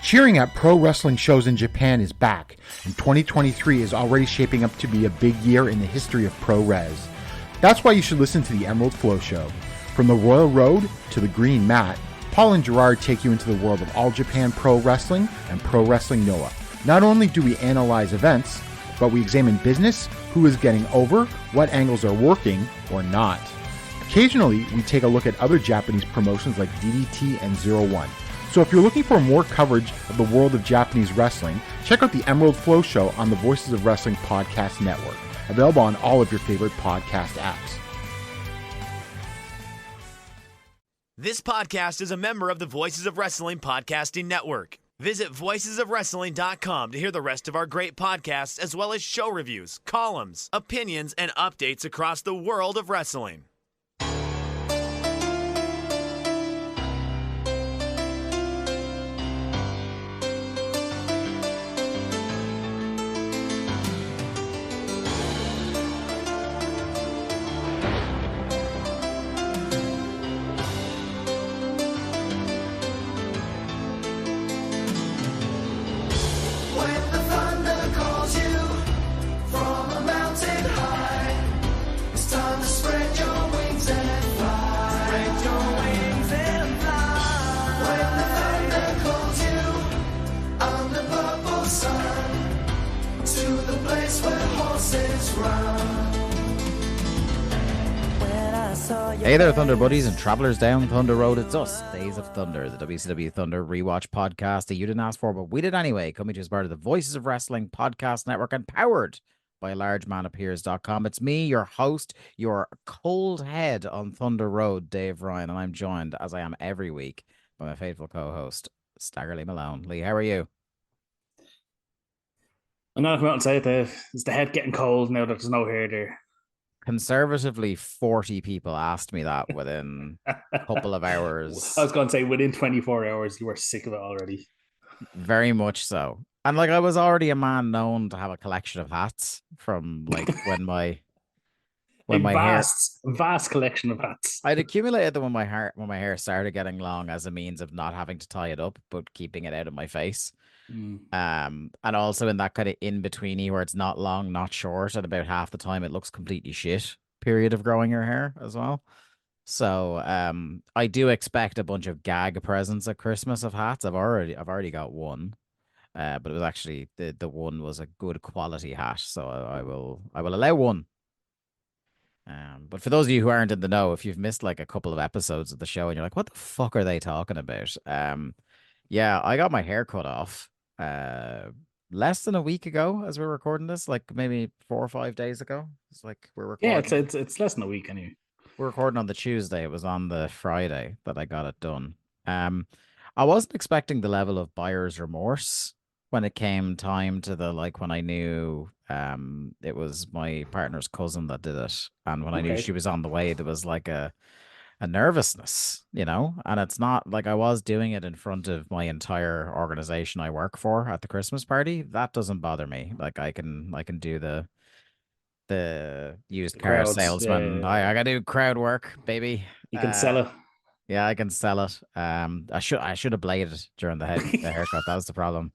Cheering at pro wrestling shows in Japan is back, and 2023 is already shaping up to be a big year in the history of pro res. That's why you should listen to the Emerald Flow Show. From the Royal Road to the Green Mat, Paul and Gerard take you into the world of All Japan Pro Wrestling and Pro Wrestling Noah. Not only do we analyze events, but we examine business, who is getting over, what angles are working or not. Occasionally, we take a look at other Japanese promotions like DDT and Zero One. So if you're looking for more coverage of the world of Japanese wrestling, check out the Emerald Flow Show on the Voices of Wrestling Podcast Network, available on all of your favorite podcast apps. This podcast is a member of the Voices of Wrestling Podcasting Network. Visit voicesofwrestling.com to hear the rest of our great podcasts, as well as show reviews, columns, opinions, and updates across the world of wrestling. Hey there, Thunder Buddies and Travelers down Thunder Road. It's us, Days of Thunder, the WCW Thunder rewatch podcast that you didn't ask for, but we did anyway. Coming to you as part of the Voices of Wrestling Podcast Network and powered by largemanappears.com. It's me, your host, your cold head on Thunder Road, Dave Ryan, and I'm joined, as I am every week, by my faithful co-host, Staggerly Malone. Lee, how are you? I'm not coming out and say it, Dave. Is the head getting cold now that there's no hair there? Conservatively, 40 people asked me that within a couple of hours. I was going to say within 24 hours, you were sick of it already. Very much so. And like I was already a man known to have a collection of hats from like when my vast collection of hats. I'd accumulated them when my hair started getting long as a means of not having to tie it up, but keeping it out of my face. And also in that kind of in-betweeny where it's not long, not short, and about half the time it looks completely shit period of growing your hair as well. So I do expect a bunch of gag presents at Christmas of hats. I've already got one. But it was actually the one was a good quality hat, so I will allow one. But for those of you who aren't in the know, if you've missed like a couple of episodes of the show and you're like, what the fuck are they talking about? Yeah, I got my hair cut off less than a week ago as we're recording this, like maybe 4 or 5 days ago. It's like we're recording. Yeah, it's less than a week anyway. We're recording on the Tuesday. It was on the Friday that I got it done. I wasn't expecting the level of buyer's remorse when it came time to when I knew it was my partner's cousin that did it, and when I knew she was on the way, there was like a nervousness, and it's not like I was doing it in front of my entire organization I work for at the Christmas party. That doesn't bother me. Like I can do the used car crowds, salesman. yeah. I gotta do crowd work, baby. You can sell it. Yeah, I can sell it. I should have bladed during the haircut. That was the problem.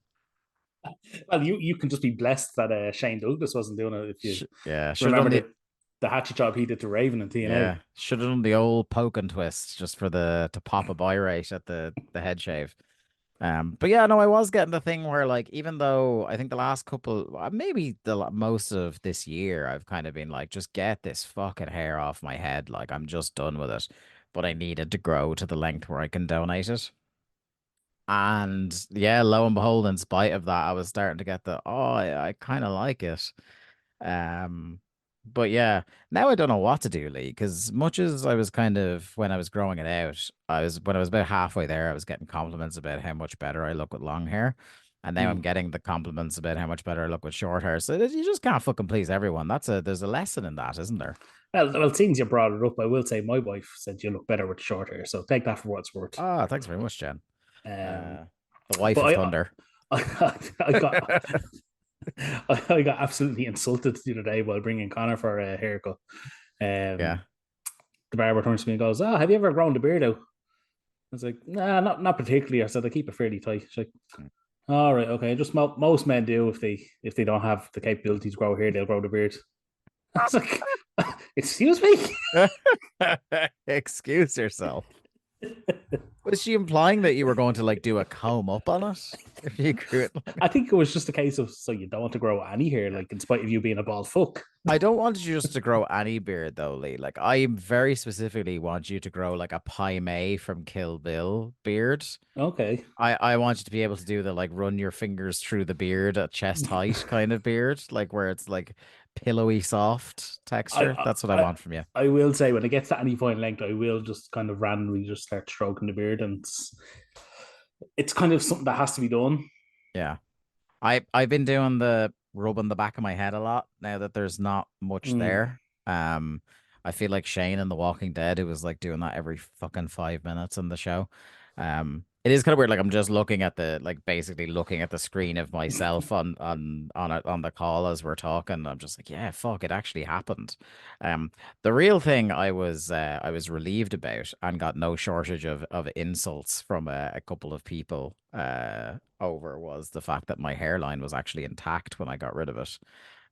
Well, you can just be blessed that Shane Douglas wasn't doing it. If you remember the hatchet job he did to Raven and TNA. Yeah, should have done the old poke and twist just for to pop a buy rate at the head shave. But yeah, no, I was getting the thing where like, even though I think the last couple, maybe most of this year, I've kind of been like, just get this fucking hair off my head. Like I'm just done with it. But I needed to grow to the length where I can donate it. And yeah, lo and behold, in spite of that, I was starting to get I kind of like it. But yeah, now I don't know what to do, Lee, because much as I was kind of, when I was growing it out, when I was about halfway there, I was getting compliments about how much better I look with long hair. And now I'm getting the compliments about how much better I look with short hair. So you just can't fucking please everyone. There's a lesson in that, isn't there? Well, since you brought it up, I will say my wife said you look better with short hair. So take that for what it's worth. Ah, thanks very much, Jen. The wife of Thunder. I got absolutely insulted the other day while bringing Connor for a haircut. Yeah. The barber turns to me and goes, "Oh, have you ever grown the beard out?" I was like, "Nah, not particularly." I said, "I keep it fairly tight." She's like, All right, okay. Just most men do if they don't have the capability to grow hair, they'll grow the beard. I was like, excuse me. Excuse yourself. Was she implying that you were going to like do a comb up on it if you grew it? I think it was just a case of so you don't want to grow any hair, like in spite of you being a bald fuck. I don't want you just to grow any beard though, Lee. Like I very specifically want you to grow like a Pai Mei from Kill Bill beard. Okay. I want you to be able to do the like run your fingers through the beard at chest height kind of beard, like where it's like pillowy soft texture. That's what I want from you. I will say when it gets to any point in length, I will just kind of randomly just start stroking the beard, and it's kind of something that has to be done. Yeah. I've been doing the rubbing the back of my head a lot now that there's not much there. I feel like Shane in The Walking Dead, who was like doing that every fucking 5 minutes in the show. It is kind of weird. Like I'm just looking at the like basically looking at the screen of myself on the call as we're talking. I'm just like, yeah, fuck, it actually happened. The real thing I was relieved about and got no shortage of insults from a couple of people over was the fact that my hairline was actually intact when I got rid of it.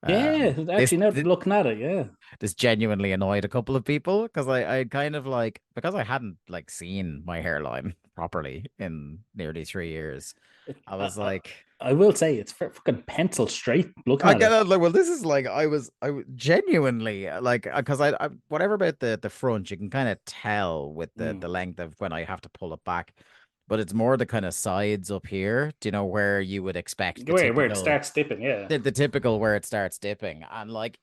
Yeah, actually, now looking at it, yeah. This genuinely annoyed a couple of people because I kind of like because I hadn't like seen my hairline properly in nearly 3 years. I was like, I will say it's fucking pencil straight. Looking I at get it. it. Like, well, this is like I genuinely like because I whatever about the front, you can kind of tell with the length of when I have to pull it back. But it's more the kind of sides up here, do you know, where you would expect the Where it typical, starts dipping, yeah. the typical where it starts dipping. And like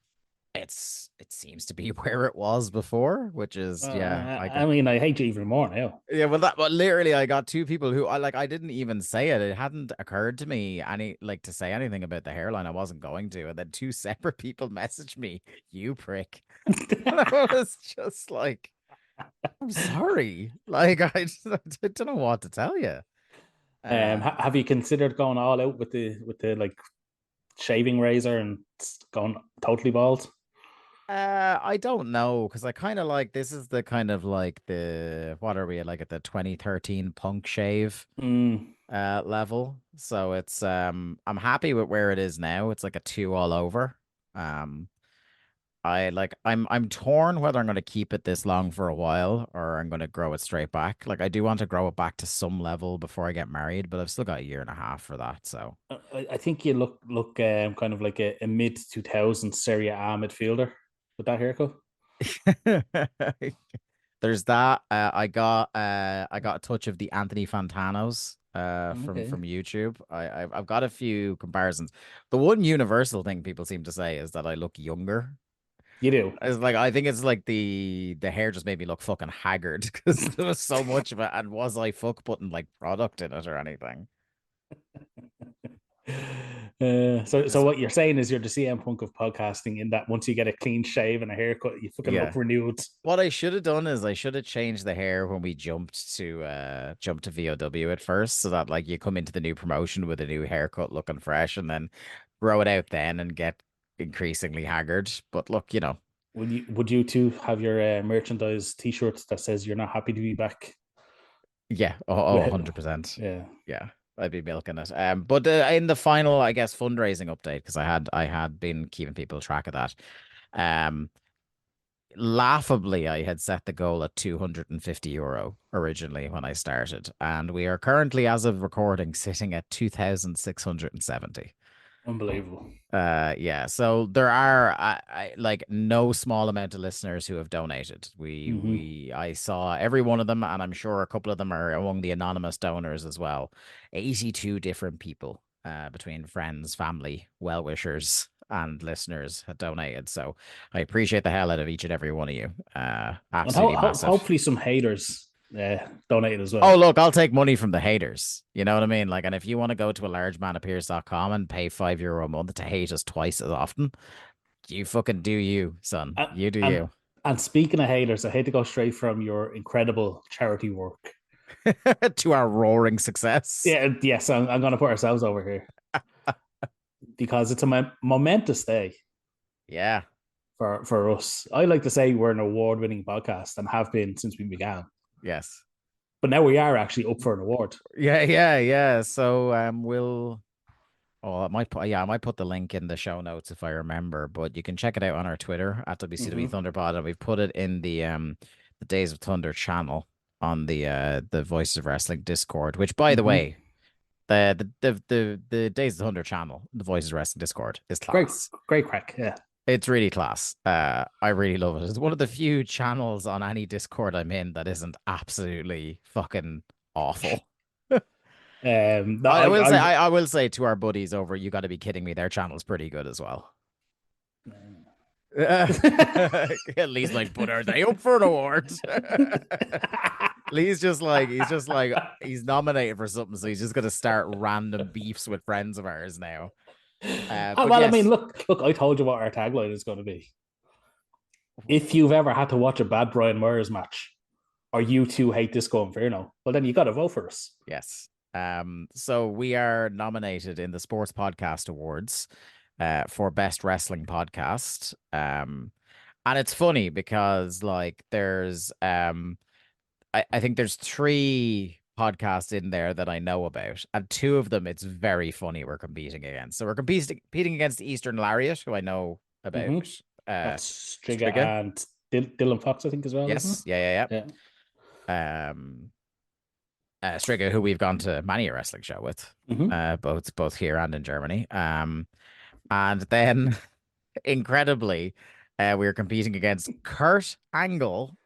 it seems to be where it was before, which is I mean, I hate you even more now. yeah, but literally I got two people who I didn't even say it. It hadn't occurred to me to say anything about the hairline. I wasn't going to. And then two separate people messaged me, you prick. And I was just like, I'm sorry. Like I don't know what to tell you. Have you considered going all out with the like shaving razor and going totally bald? I don't know because I kind of like this is the kind of like the what are we like at the 2013 punk shave level. So it's I'm happy with where it is now. It's like a 2 all over. I'm torn whether I'm going to keep it this long for a while or I'm going to grow it straight back. Like I do want to grow it back to some level before I get married, but I've still got a year and a half for that. So I think you look kind of like a mid 2000s Serie A midfielder with that haircut. There's that. I got a touch of the Anthony Fantanos from YouTube. I've got a few comparisons. The one universal thing people seem to say is that I look younger. You do. It's like I think it's like the hair just made me look fucking haggard because there was so much of it. And was I fuck putting like product in it or anything? So what you're saying is you're the CM Punk of podcasting in that once you get a clean shave and a haircut, you fucking look renewed. What I should have done is I should have changed the hair when we jumped to VOW at first, so that like you come into the new promotion with a new haircut looking fresh, and then grow it out then and get increasingly haggard. But look, you know, would you two have your merchandise T-shirts that says you're not happy to be back? Yeah, 100%. Yeah. I'd be milking it. But in the final, I guess, fundraising update, because I had been keeping people track of that. Laughably, I had set the goal at €250 originally when I started, and we are currently, as of recording, sitting at 2,670. Unbelievable. Yeah. So there are like no small amount of listeners who have donated. I saw every one of them, and I'm sure a couple of them are among the anonymous donors as well. 82 different people, between friends, family, well-wishers, and listeners had donated. So I appreciate the hell out of each and every one of you. Absolutely massive. Hopefully some haters donated as well. Oh, look, I'll take money from the haters. You know what I mean? Like, and if you want to go to alargemanappears.com and pay €5 a month to hate us twice as often, you fucking do you, son. You do you. And speaking of haters, I hate to go straight from your incredible charity work to our roaring success. Yes, I'm going to put ourselves over here because it's a momentous day. Yeah. For us. I like to say we're an award-winning podcast and have been since we began. Yes. But now we are actually up for an award. Yeah. So we'll. Oh, I might put the link in the show notes if I remember, but you can check it out on our Twitter at WCW Thunderpod, and we've put it in the Days of Thunder channel on the Voices of Wrestling Discord. Which, by the way, the Days of Thunder channel, the Voices of Wrestling Discord, is class. Great crack. Yeah, it's really class. I really love it. It's one of the few channels on any Discord I'm in that isn't absolutely fucking awful. I will say to our buddies over, you got to be kidding me. Their channel's pretty good as well. At least but are they up for an award? He's nominated for something, so he's just gonna start random beefs with friends of ours now. I mean, look, I told you what our tagline is going to be. If you've ever had to watch a bad Brian Myers match, or you two hate Disco Inferno, well, then you got to vote for us. Yes. So we are nominated in the Sports Podcast Awards for Best Wrestling Podcast. And it's funny because there's I think there's 3 podcasts in there that I know about, and 2 of them it's very funny we're competing against. So we're competing against Eastern Lariat, who I know about. That's Striga and Dylan Fox, I think, as well. Yes. Yeah. Striga, who we've gone to many a wrestling show with, both here and in Germany. And then, incredibly, we were competing against Kurt Angle.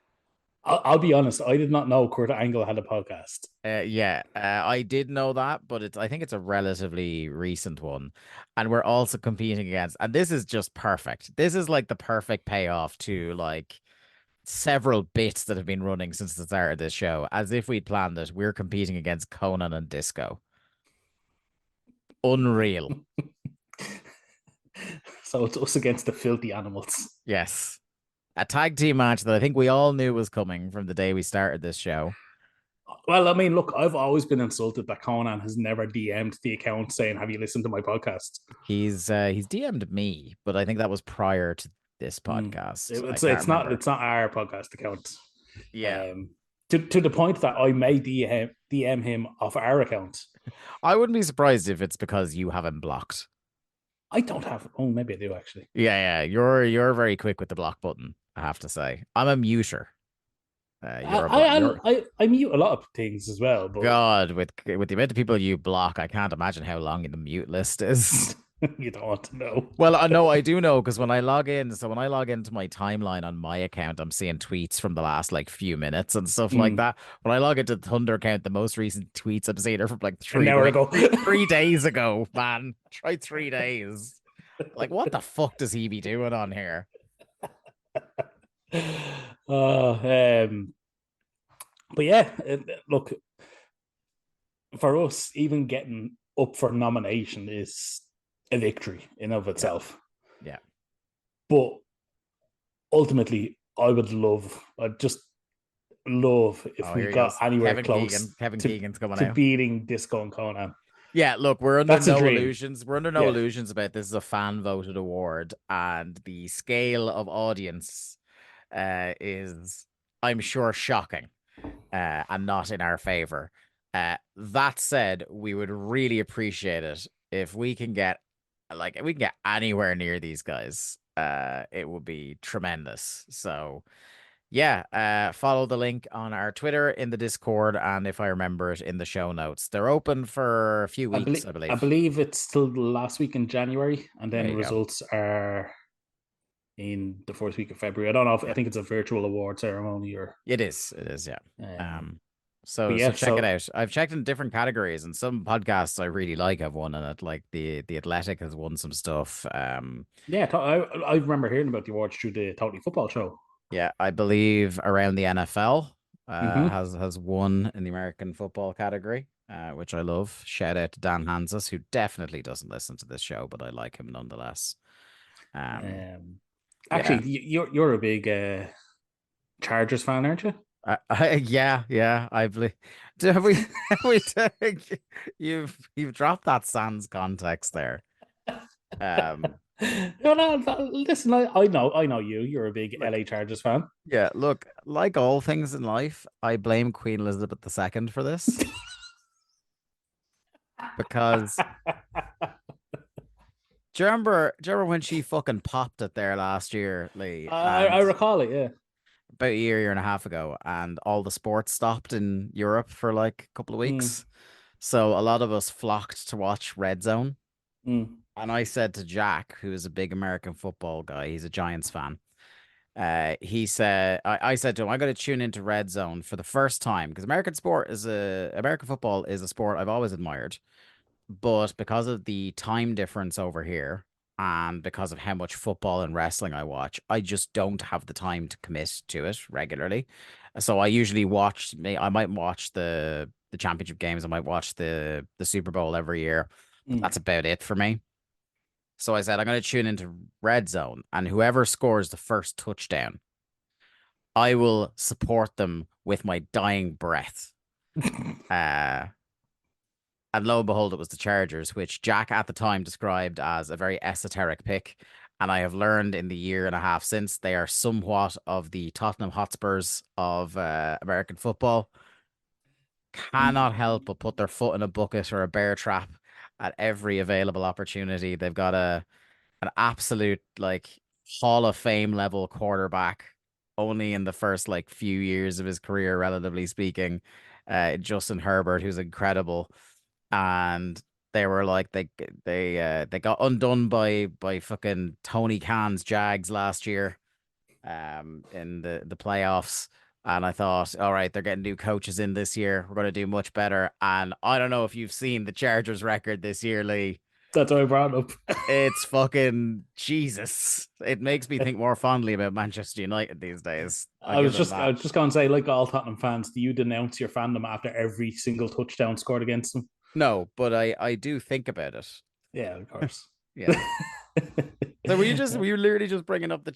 I'll be honest, I did not know Kurt Angle had a podcast. I did know that, but I think it's a relatively recent one. And we're also competing against, and this is just perfect. This is the perfect payoff to several bits that have been running since the start of this show, as if we'd planned it. We're competing against Conan and Disco. Unreal. So it's us against the filthy animals. Yes. A tag team match that I think we all knew was coming from the day we started this show. Well, I mean, look, I've always been insulted that Conan has never DM'd the account saying, "Have you listened to my podcast?" He's DM'd me, but I think that was prior to this podcast. It's not our podcast account. Yeah. To the point that I may DM him off our account. I wouldn't be surprised if it's because you have him blocked. I don't have. Oh, maybe I do actually. Yeah. You're very quick with the block button, I have to say. I'm a muter. I mute a lot of things as well. But... God, with the amount of people you block, I can't imagine how long the mute list is. You don't want to know. Well, I do know, because when I log into my timeline on my account, I'm seeing tweets from the last few minutes and stuff like that. When I log into the Thunder account, the most recent tweets I'm seeing are from 3 days ago. Man, try 3 days. What the fuck does he be doing on here? But yeah, look, for us, even getting up for nomination is a victory in of itself. Yeah. But ultimately, I'd just love if we got anywhere close to beating Disco and Conan. Yeah, look, we're under no illusions. We're under no illusions about this is a fan voted award, and the scale of audience is, I'm sure, shocking and not in our favor. That said, we would really appreciate it if we can get anywhere near these guys. It would be tremendous. So yeah, follow the link on our Twitter, in the Discord, and if I remember it, in the show notes. They're open for a few weeks, I believe. I believe it's still the last week in January, and then results are in the fourth week of February. I don't know I think it's a virtual award ceremony or... It is, yeah. So check it out. I've checked in different categories, and some podcasts I really have won in it. The Athletic has won some stuff. I remember hearing about the awards through the Totally Football Show. Yeah, I believe Around the NFL has won in the American football category, which I love. Shout out to Dan Hansis, who definitely doesn't listen to this show, but I like him nonetheless. Actually, you're a big Chargers fan, aren't you? Yeah. I believe. You've dropped that sans context there. Listen, I know you. You're a big LA Chargers fan. Yeah, look, like all things in life, I blame Queen Elizabeth II for this because do you remember when she fucking popped it there last year, Lee, I and recall it. Yeah. about a year and a half ago, and all the sports stopped in Europe for like a couple of Mm, weeks. So a lot of us flocked to watch Red Zone. mm, And I said to Jack, who is a big American football guy, he's a Giants fan. I said to him, I'm going to tune into Red Zone for the first time because American football is a sport I've always admired. But because of the time difference over here and because of how much football and wrestling I watch, I just don't have the time to commit to it regularly. So I usually I might watch the championship games, I might watch the Super Bowl every year, but mm. that's about it for me. So I said, I'm going to tune into Red Zone, and whoever scores the first touchdown, I will support them with my dying breath. Uh, and lo and behold, it was the Chargers, which Jack at the time described as a very esoteric pick. And I have learned in the year and a half since they are somewhat of the Tottenham Hotspurs of American football. Cannot help but put their foot in a bucket or a bear trap at every available opportunity. They've got an absolute like Hall of Fame level quarterback only in the first like few years of his career, relatively speaking. Justin Herbert, who's incredible. And they were like they got undone by fucking Tony Khan's Jags last year in the playoffs. And I thought, all right, they're getting new coaches in this year. We're going to do much better. And I don't know if you've seen the Chargers record this year, Lee. That's why I brought it up. It's fucking Jesus. It makes me think more fondly about Manchester United these days. I was just going to say, like all Tottenham fans, do you denounce your fandom after every single touchdown scored against them? No, but I do think about it. Yeah, of course. Yeah. So were you literally just bringing up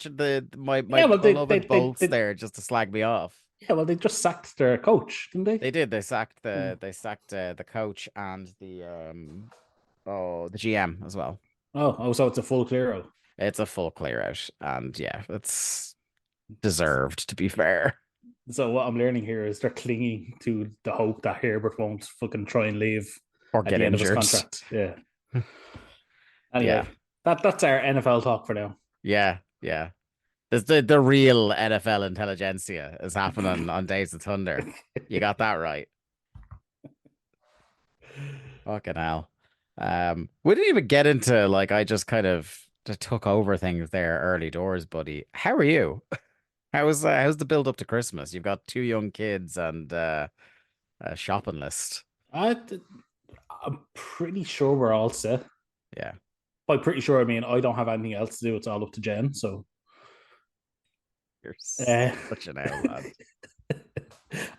my Yeah, well, beloved bolts there just to slag me off? Yeah, well, they just sacked their coach, didn't they? They did. They sacked the coach and the GM as well. So it's a full clear out. It's a full clear out, and yeah, it's deserved, to be fair. So what I'm learning here is they're clinging to the hope that Herbert won't fucking try and leave Or get end of his injured. contract. Yeah. Anyway, that's our NFL talk for now. Yeah. There's the real NFL intelligentsia is happening on Days of Thunder. You got that right. Fucking hell. We didn't even get into like I just kind of took over things there early doors, buddy. How are you? How's the build up to Christmas? You've got 2 young kids and a shopping list. I'm pretty sure we're all set. Yeah. By pretty sure, I mean I don't have anything else to do. It's all up to Jen. So You're such an owl, lad.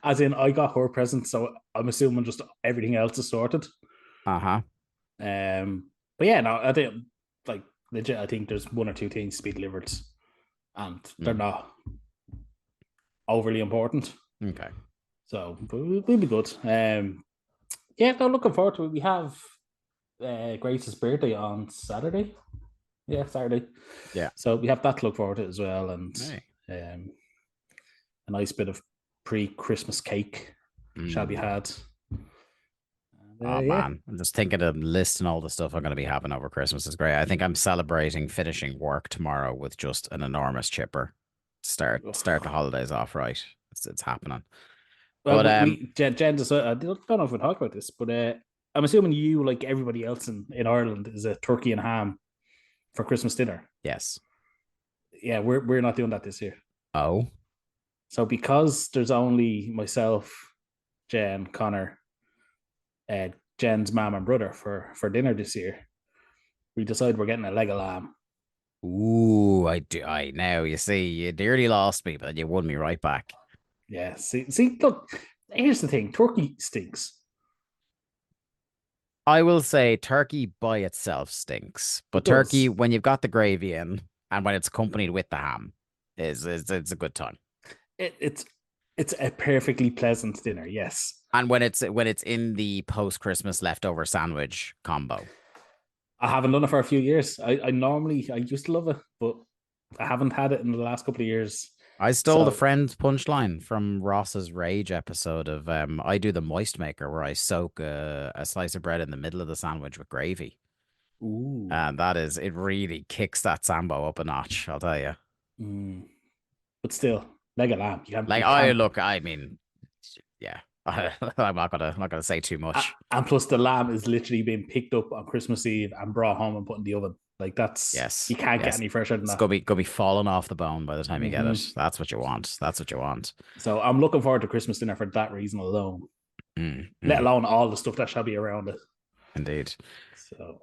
As in, I got her present, so I'm assuming just everything else is sorted. Uh-huh. But yeah, no, I think like legit. I think there's 1 or 2 things to be delivered, and they're not overly important. Okay. So we'll be good. Yeah, no, looking forward to it. We have Grace's birthday on Saturday. Yeah, Saturday. Yeah. So we have that to look forward to as well, and Hey. a nice bit of pre-Christmas cake shall be had. Oh man, I'm just thinking of listing all the stuff I'm going to be having over Christmas. Is great. I think I'm celebrating finishing work tomorrow with just an enormous chipper. Start the holidays off right. It's happening. Well, but Jen, I don't know if we talk about this, but I'm assuming you, like everybody else in Ireland, is a turkey and ham for Christmas dinner. Yes. Yeah, we're not doing that this year. Oh. So because there's only myself, Jen, Connor, Jen's mom and brother for dinner this year, we decided we're getting a leg of lamb. Ooh, I know. You see, you nearly lost me, but you won me right back. Yeah, see, look, here's the thing. Turkey stinks. I will say turkey by itself stinks, but turkey, when you've got the gravy in and when it's accompanied with the ham, it's a good time. It's a perfectly pleasant dinner, yes. And when it's in the post-Christmas leftover sandwich combo. I haven't done it for a few years. I used to love it, but I haven't had it in the last couple of years. I stole the Friends punchline from Ross's Rage episode of I do the moist maker, where I soak a slice of bread in the middle of the sandwich with gravy. Ooh. And it really kicks that Sambo up a notch, I'll tell you. But still, leg of lamb. I mean, yeah. I'm not gonna say too much. And plus, the lamb is literally being picked up on Christmas Eve and brought home and put in the oven. Like you can't get any fresher than that. It's gonna be falling off the bone by the time you get it. That's what you want. That's what you want. So I'm looking forward to Christmas dinner for that reason alone. Let alone all the stuff that shall be around it. Indeed. So,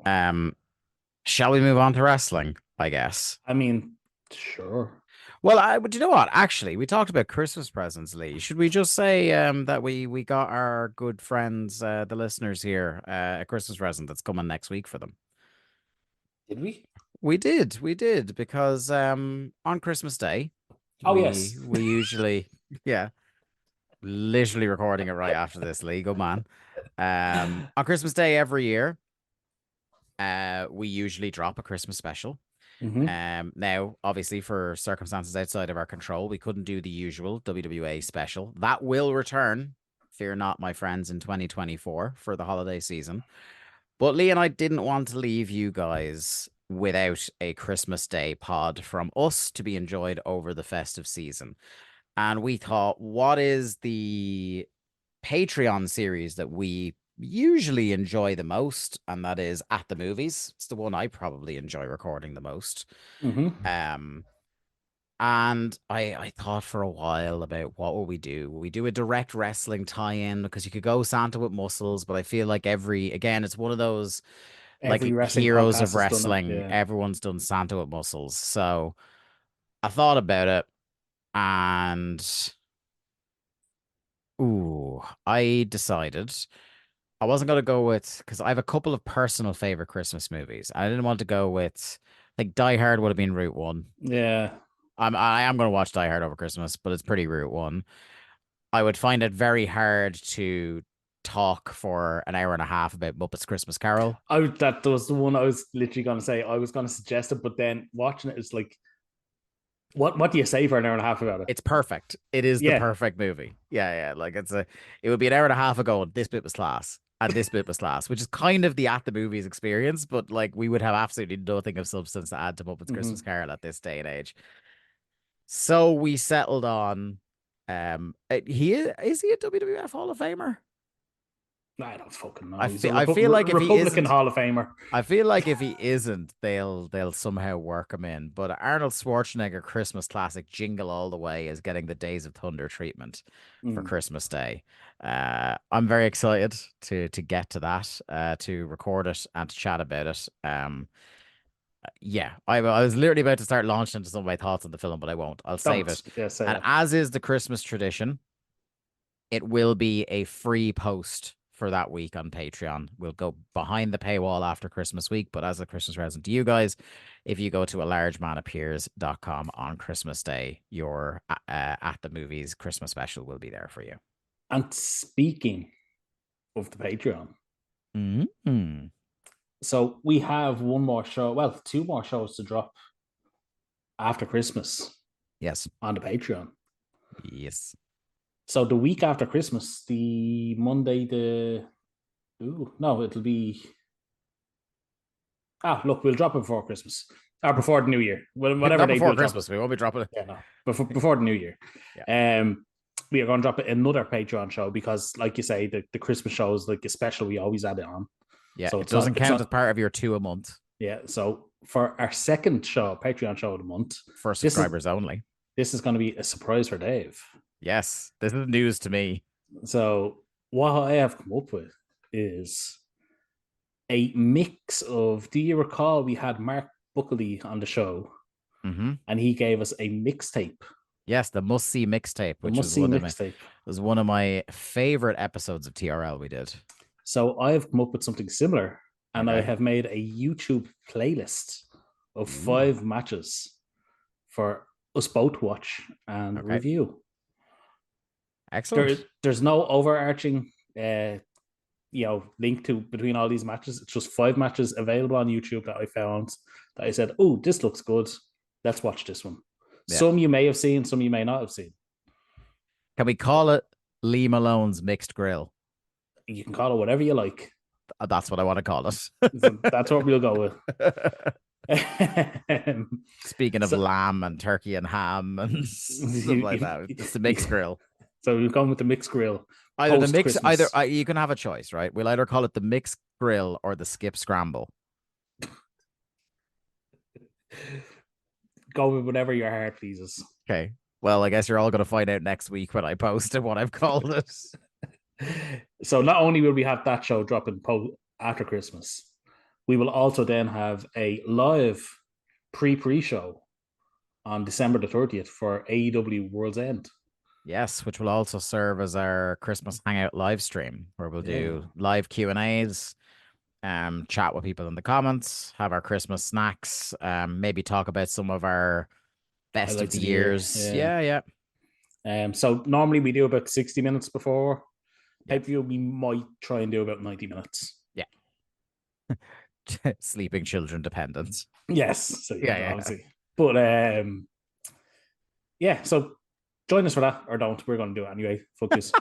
shall we move on to wrestling? I guess. I mean, sure. Well, but you know what? Actually, we talked about Christmas presents, Lee. Should we just say that we got our good friends, the listeners here, a Christmas present that's coming next week for them? Did we? We did, because on Christmas Day, yes, we usually, literally recording it right after this, Lee. Good man. On Christmas Day every year, we usually drop a Christmas special. Now, obviously, for circumstances outside of our control, we couldn't do the usual WWA special. That will return, fear not, my friends, in 2024 for the holiday season. But Lee and I didn't want to leave you guys without a Christmas Day pod from us to be enjoyed over the festive season. And we thought, what is the Patreon series that we usually enjoy the most? And that is At the Movies. It's the one I probably enjoy recording the most. And I thought for a while about what will we do? Will we do a direct wrestling tie-in? Because you could go Santa with muscles, but I feel like it's one of those like heroes of wrestling. Everyone's done Santa with muscles. So I thought about it, and I decided I wasn't going to go with, because I have a couple of personal favorite Christmas movies. I didn't want to go with, like, Die Hard would have been Route 1. Yeah. I am going to watch Die Hard over Christmas, but it's pretty Route 1. I would find it very hard to talk for an hour and a half about Muppets Christmas Carol. That was the one I was literally going to say. I was going to suggest it, but then watching it, it's like, what do you say for an hour and a half about it? It's perfect. It is the perfect movie. Yeah. Like it would be an hour and a half ago, and this bit was class. And this bit was class, which is kind of the At the Movies experience, but like we would have absolutely nothing of substance to add to Muppets Christmas Carol at this day and age. So we settled on, is he a WWF Hall of Famer? I don't fucking know. I feel like if he isn't, Hall of Famer. I feel like if he isn't, they'll somehow work him in. But Arnold Schwarzenegger Christmas classic Jingle All the Way is getting the Days of Thunder treatment for Christmas Day. I'm very excited to get to that, to record it and to chat about it. I was literally about to start launching into some of my thoughts on the film, but I won't. I'll save it. As is the Christmas tradition, it will be a free post for that week on Patreon. We'll go behind the paywall after Christmas week, but as a Christmas present to you guys, if you go to alargemanappears.com on Christmas Day, your At the Movies Christmas special will be there for you. And speaking of the Patreon, so we have one more show, well, two more shows to drop after Christmas. Yes. On the Patreon. Yes. So the week after Christmas, the Monday, it'll be... we'll drop it before Christmas. Or before the New Year. Whatever day before Christmas, we won't be dropping it. Yeah, no. Before the New Year. Yeah. We are going to drop another Patreon show because, like you say, the Christmas show is like a special. We always add it on. Yeah, so it doesn't count as part of your 2 a month. Yeah, so for our second show, Patreon show of the month, for subscribers only, this is going to be a surprise for Dave. Yes, this is news to me. So what I have come up with is a mix of, do you recall we had Mark Buckley on the show, and he gave us a mixtape? Yes, the must-see mixtape, which was one of my favorite episodes of TRL we did. So I have come up with something similar, and I have made a YouTube playlist of 5 matches for us both to watch and review. Excellent. There's no overarching link to between all these matches. It's just 5 matches available on YouTube that I found that I said, oh, this looks good. Let's watch this one. Yeah. Some you may have seen, some you may not have seen. Can we call it Lee Malone's Mixed Grill? You can call it whatever you like. That's what I want to call it. That's what we'll go with. Speaking of lamb and turkey and ham and stuff like that, it's the Mixed Grill. So we're going with the Mixed Grill. You can have a choice, right? We'll either call it the Mixed Grill or the Skip Scramble. Go with whatever your heart pleases. Okay. Well, I guess you're all going to find out next week when I post what I've called it. So not only will we have that show dropping after Christmas, we will also then have a live pre-show on December the 30th for AEW World's End. Yes, which will also serve as our Christmas Hangout live stream, where we'll do live Q&As, chat with people in the comments, have our Christmas snacks, maybe talk about some of our best of the years. Yeah. So normally we do about 60 minutes before pay-per-view. We might try and do about 90 minutes. Yeah. Sleeping children dependent. Yes. So, obviously. But so join us for that, or don't. We're going to do it anyway. Fuck this.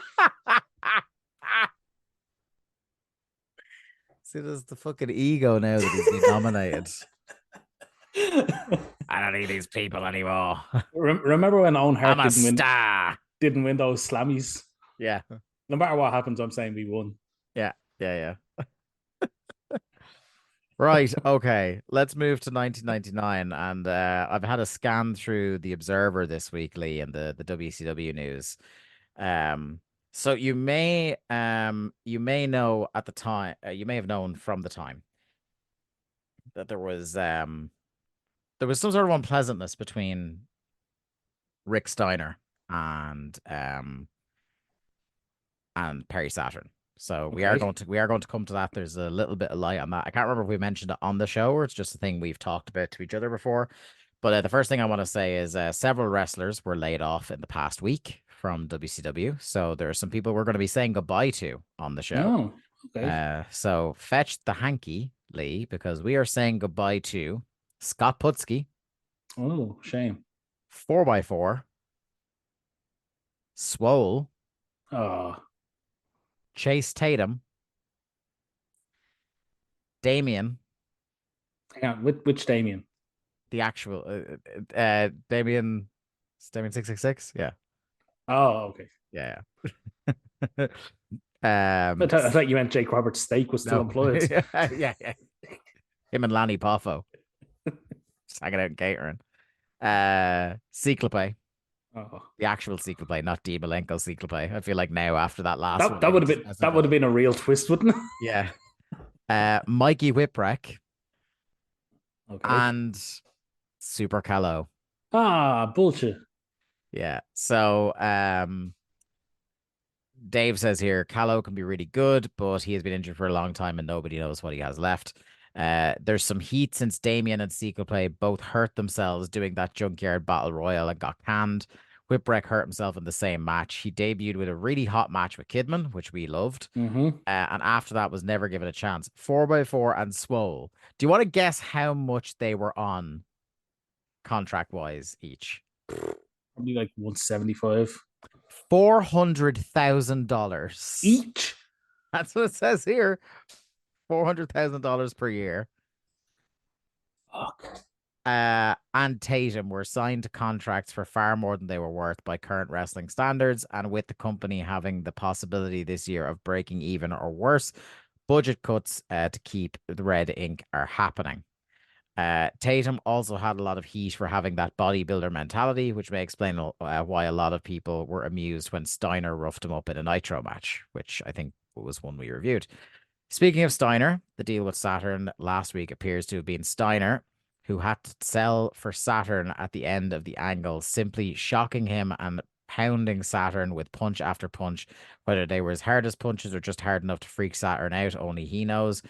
See, there's the fucking ego now that he's been nominated. I don't need these people anymore. Remember when Owen Hart didn't win those slammies? Yeah. No matter what happens, I'm saying we won. Yeah. Right. Okay. Let's move to 1999. And I've had a scan through the Observer this week, Lee, and the WCW news. So you may know at the time, you may have known from the time that there was some sort of unpleasantness between Rick Steiner and Perry Saturn. So we are going to come to that. There's a little bit of light on that. I can't remember if we mentioned it on the show or it's just a thing we've talked about to each other before. But the first thing I want to say is several wrestlers were laid off in the past week from WCW. So there are some people we're going to be saying goodbye to on the show. Oh, okay. So fetch the hanky, Lee, because we are saying goodbye to Scott Putski. Oh, shame. 4x4. Swole. Oh. Chase Tatum. Damien. Hang on, which Damien? The actual Damien 666? Yeah. Oh, okay. Yeah. I thought you meant Jake Roberts' steak was still employed. yeah. Him and Lanny Poffo. Just hanging out in catering. Cyclope. Oh. The actual Cyclope, not Di Malenko Cyclope. I feel like now after that last one, that would have been a real twist, wouldn't it? Yeah. Mikey Whipwreck. Okay. And Super Callow. Bullshit. Yeah. So Dave says here, Callow can be really good, but he has been injured for a long time and nobody knows what he has left. There's some heat since Damien and Cyclope both hurt themselves doing that Junkyard Battle Royal and got canned. Whipwreck hurt himself in the same match. He debuted with a really hot match with Kidman, which we loved. Mm-hmm. And after that was never given a chance. 4x4 and Swole. Do you want to guess how much they were on contract-wise each? Probably like $175. $400,000 each. That's what it says here. $400,000 per year. Fuck. And Tatum were signed to contracts for far more than they were worth by current wrestling standards, and with the company having the possibility this year of breaking even or worse, budget cuts to keep the red ink are happening. Tatum also had a lot of heat for having that bodybuilder mentality, which may explain why a lot of people were amused when Steiner roughed him up in a Nitro match, which I think was one we reviewed. Speaking of Steiner, the deal with Saturn last week appears to have been Steiner, who had to sell for Saturn at the end of the angle, simply shocking him and pounding Saturn with punch after punch. Whether they were his hardest punches or just hard enough to freak Saturn out, only he knows.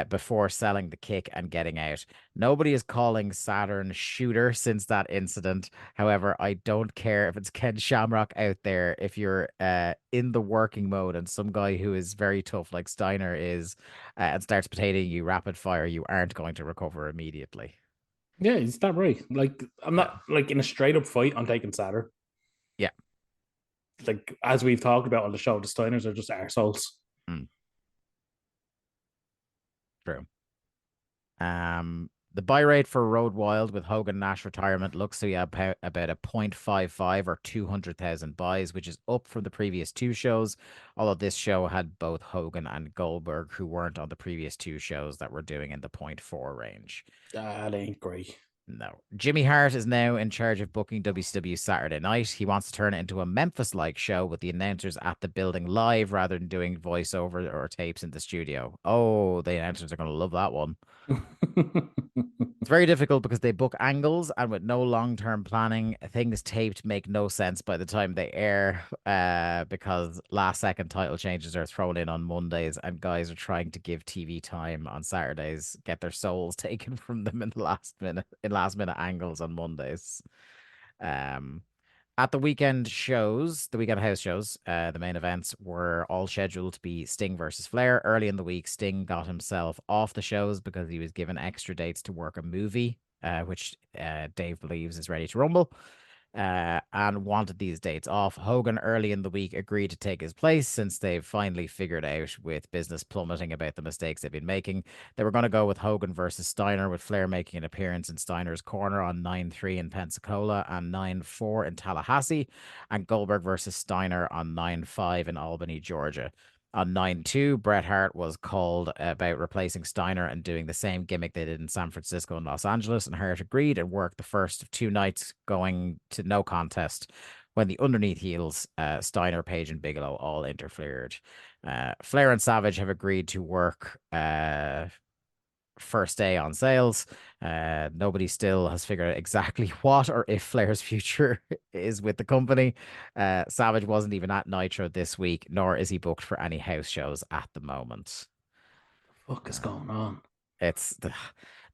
before selling the kick and getting out. Nobody is calling Saturn shooter since that incident. However, I don't care if it's Ken Shamrock out there. If you're in the working mode and some guy who is very tough like Steiner is and starts potatoing you rapid fire, you aren't going to recover immediately. Yeah, is that right? Like, I'm not like in a straight up fight. I'm taking Saturn. Yeah. Like, as we've talked about on the show, the Steiners are just arseholes. True. The buy rate for Road Wild with Hogan Nash retirement looks to be about a 0.55 or 200,000 buys, which is up from the previous two shows. Although this show had both Hogan and Goldberg, who weren't on the previous two shows that were doing in the 0.4 range. That ain't great. No. Jimmy Hart is now in charge of booking WCW Saturday Night. He wants to turn it into a Memphis-like show with the announcers at the building live rather than doing voiceover or tapes in the studio. Oh, the announcers are going to love that one. It's very difficult because they book angles, and with no long-term planning, things taped make no sense by the time they air because last-second title changes are thrown in on Mondays, and guys are trying to give TV time on Saturdays, get their souls taken from them in the last-minute angles on Mondays. At the weekend shows, the weekend house shows, the main events were all scheduled to be Sting versus Flair. Early in the week, Sting got himself off the shows because he was given extra dates to work a movie, which Dave believes is ready to rumble, and wanted these dates off. Hogan early in the week agreed to take his place since they've finally figured out, with business plummeting, about the mistakes they've been making. They were going to go with Hogan versus Steiner, with Flair making an appearance in Steiner's corner on 9-3 in Pensacola and 9-4 in Tallahassee, and Goldberg versus Steiner on 9-5 in Albany, Georgia. On 9-2, Bret Hart was called about replacing Steiner and doing the same gimmick they did in San Francisco and Los Angeles, and Hart agreed and worked the first of two nights, going to no contest when the underneath heels, Steiner, Page, and Bigelow, all interfered. Flair and Savage have agreed to work first day on sales. Nobody still has figured out exactly what or if Flair's future is with the company. Savage wasn't even at Nitro this week, nor is he booked for any house shows at the moment. What the fuck is going on?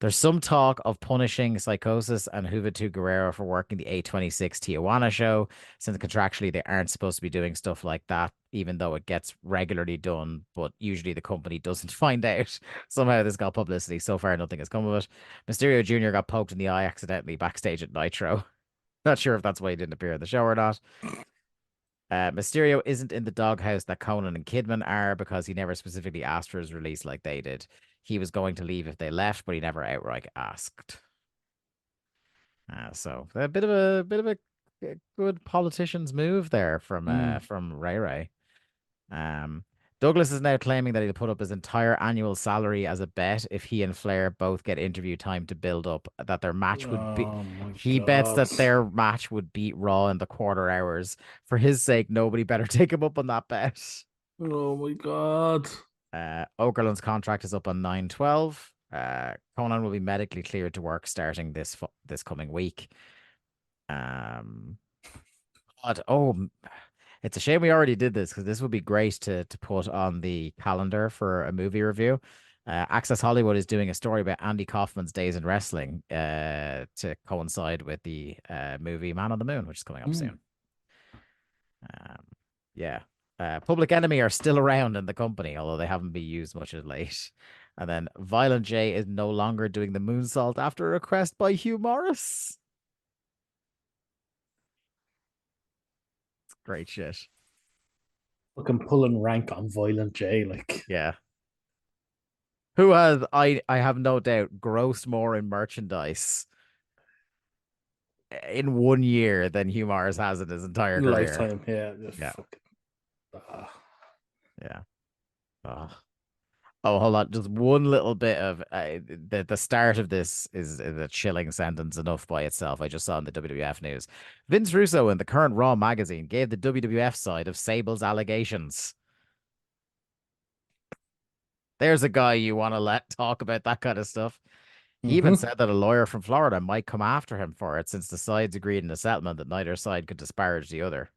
There's some talk of punishing Psychosis and Juventud Guerrero for working the 826 Tijuana show, since contractually they aren't supposed to be doing stuff like that, even though it gets regularly done, but usually the company doesn't find out. Somehow this got publicity. So far, nothing has come of it. Mysterio Jr. got poked in the eye accidentally backstage at Nitro. Not sure if that's why he didn't appear in the show or not. Mysterio isn't in the doghouse that Conan and Kidman are because he never specifically asked for his release like they did. He was going to leave if they left, but he never outright asked. So a bit of a good politician's move there from Ray Ray. Douglas is now claiming that he'll put up his entire annual salary as a bet if he and Flair both get interview time to build up that their match would be. He bets that their match would beat Raw in the quarter hours. For his sake, nobody better take him up on that bet. Oh my God. Okerlund's contract is up on 9/12. Conan will be medically cleared to work starting this coming week. It's a shame we already did this, because this would be great to put on the calendar for a movie review. Access Hollywood is doing a story about Andy Kaufman's days in wrestling to coincide with the movie Man on the Moon, which is coming up soon. Public Enemy are still around in the company, although they haven't been used much of late. And then Violent J is no longer doing the moonsault after a request by Hugh Morris. It's great shit. Fucking pulling rank on Violent J, like. Yeah. Who has, I have no doubt, grossed more in merchandise in 1 year than Hugh Morris has in his entire career. Lifetime, yeah. Yeah. Fucking, Yeah. Oh, hold on. Just one little bit of the start of this is a chilling sentence enough by itself. I just saw in the WWF news. Vince Russo in the current Raw magazine gave the WWF side of Sable's allegations. There's a guy you want to let talk about that kind of stuff. He even said that a lawyer from Florida might come after him for it, since the sides agreed in a settlement that neither side could disparage the other.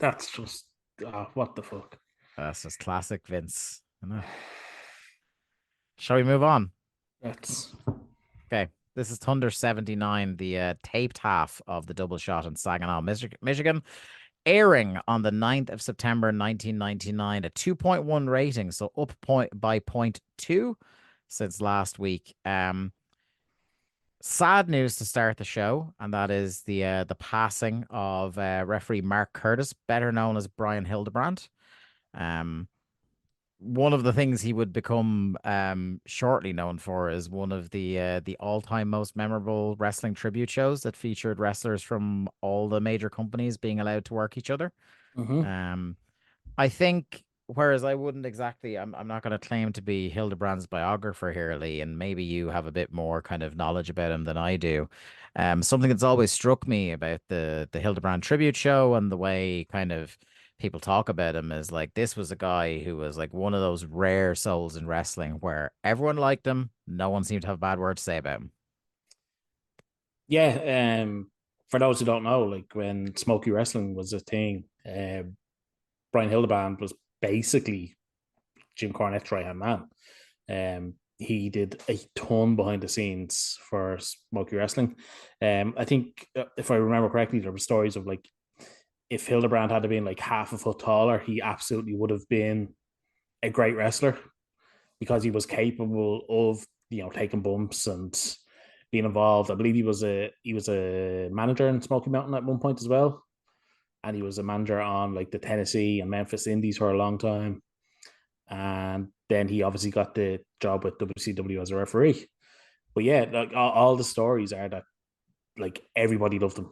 That's just what the fuck. That's just classic Vince. Shall we move on? That's Okay. This is Thunder 79, the taped half of the double shot in Saginaw, Michigan, airing on the 9th of September 1999, a 2.1 rating, so up by 0.2 since last week. Sad news to start the show, and that is the passing of referee Mark Curtis, better known as Brian Hildebrand. One of the things he would become shortly known for is one of the all-time most memorable wrestling tribute shows that featured wrestlers from all the major companies being allowed to work each other. I think, whereas I wouldn't exactly, I'm not going to claim to be Hildebrand's biographer here, Lee, and maybe you have a bit more kind of knowledge about him than I do. Something that's always struck me about the Hildebrand tribute show and the way kind of people talk about him is like, this was a guy who was like one of those rare souls in wrestling where everyone liked him. No one seemed to have a bad word to say about him. Yeah. For those who don't know, like when Smoky Wrestling was a thing, Brian Hildebrand was basically Jim Cornette's right hand man. He did a ton behind the scenes for Smoky Wrestling. I think if I remember correctly, there were stories of like, if Hildebrand had been like half a foot taller, he absolutely would have been a great wrestler because he was capable of, taking bumps and being involved. I believe he was a manager in Smoky Mountain at one point as well. And he was a manager on like the Tennessee and Memphis Indies for a long time. And then he obviously got the job with WCW as a referee. But yeah, like all the stories are that like everybody loved him.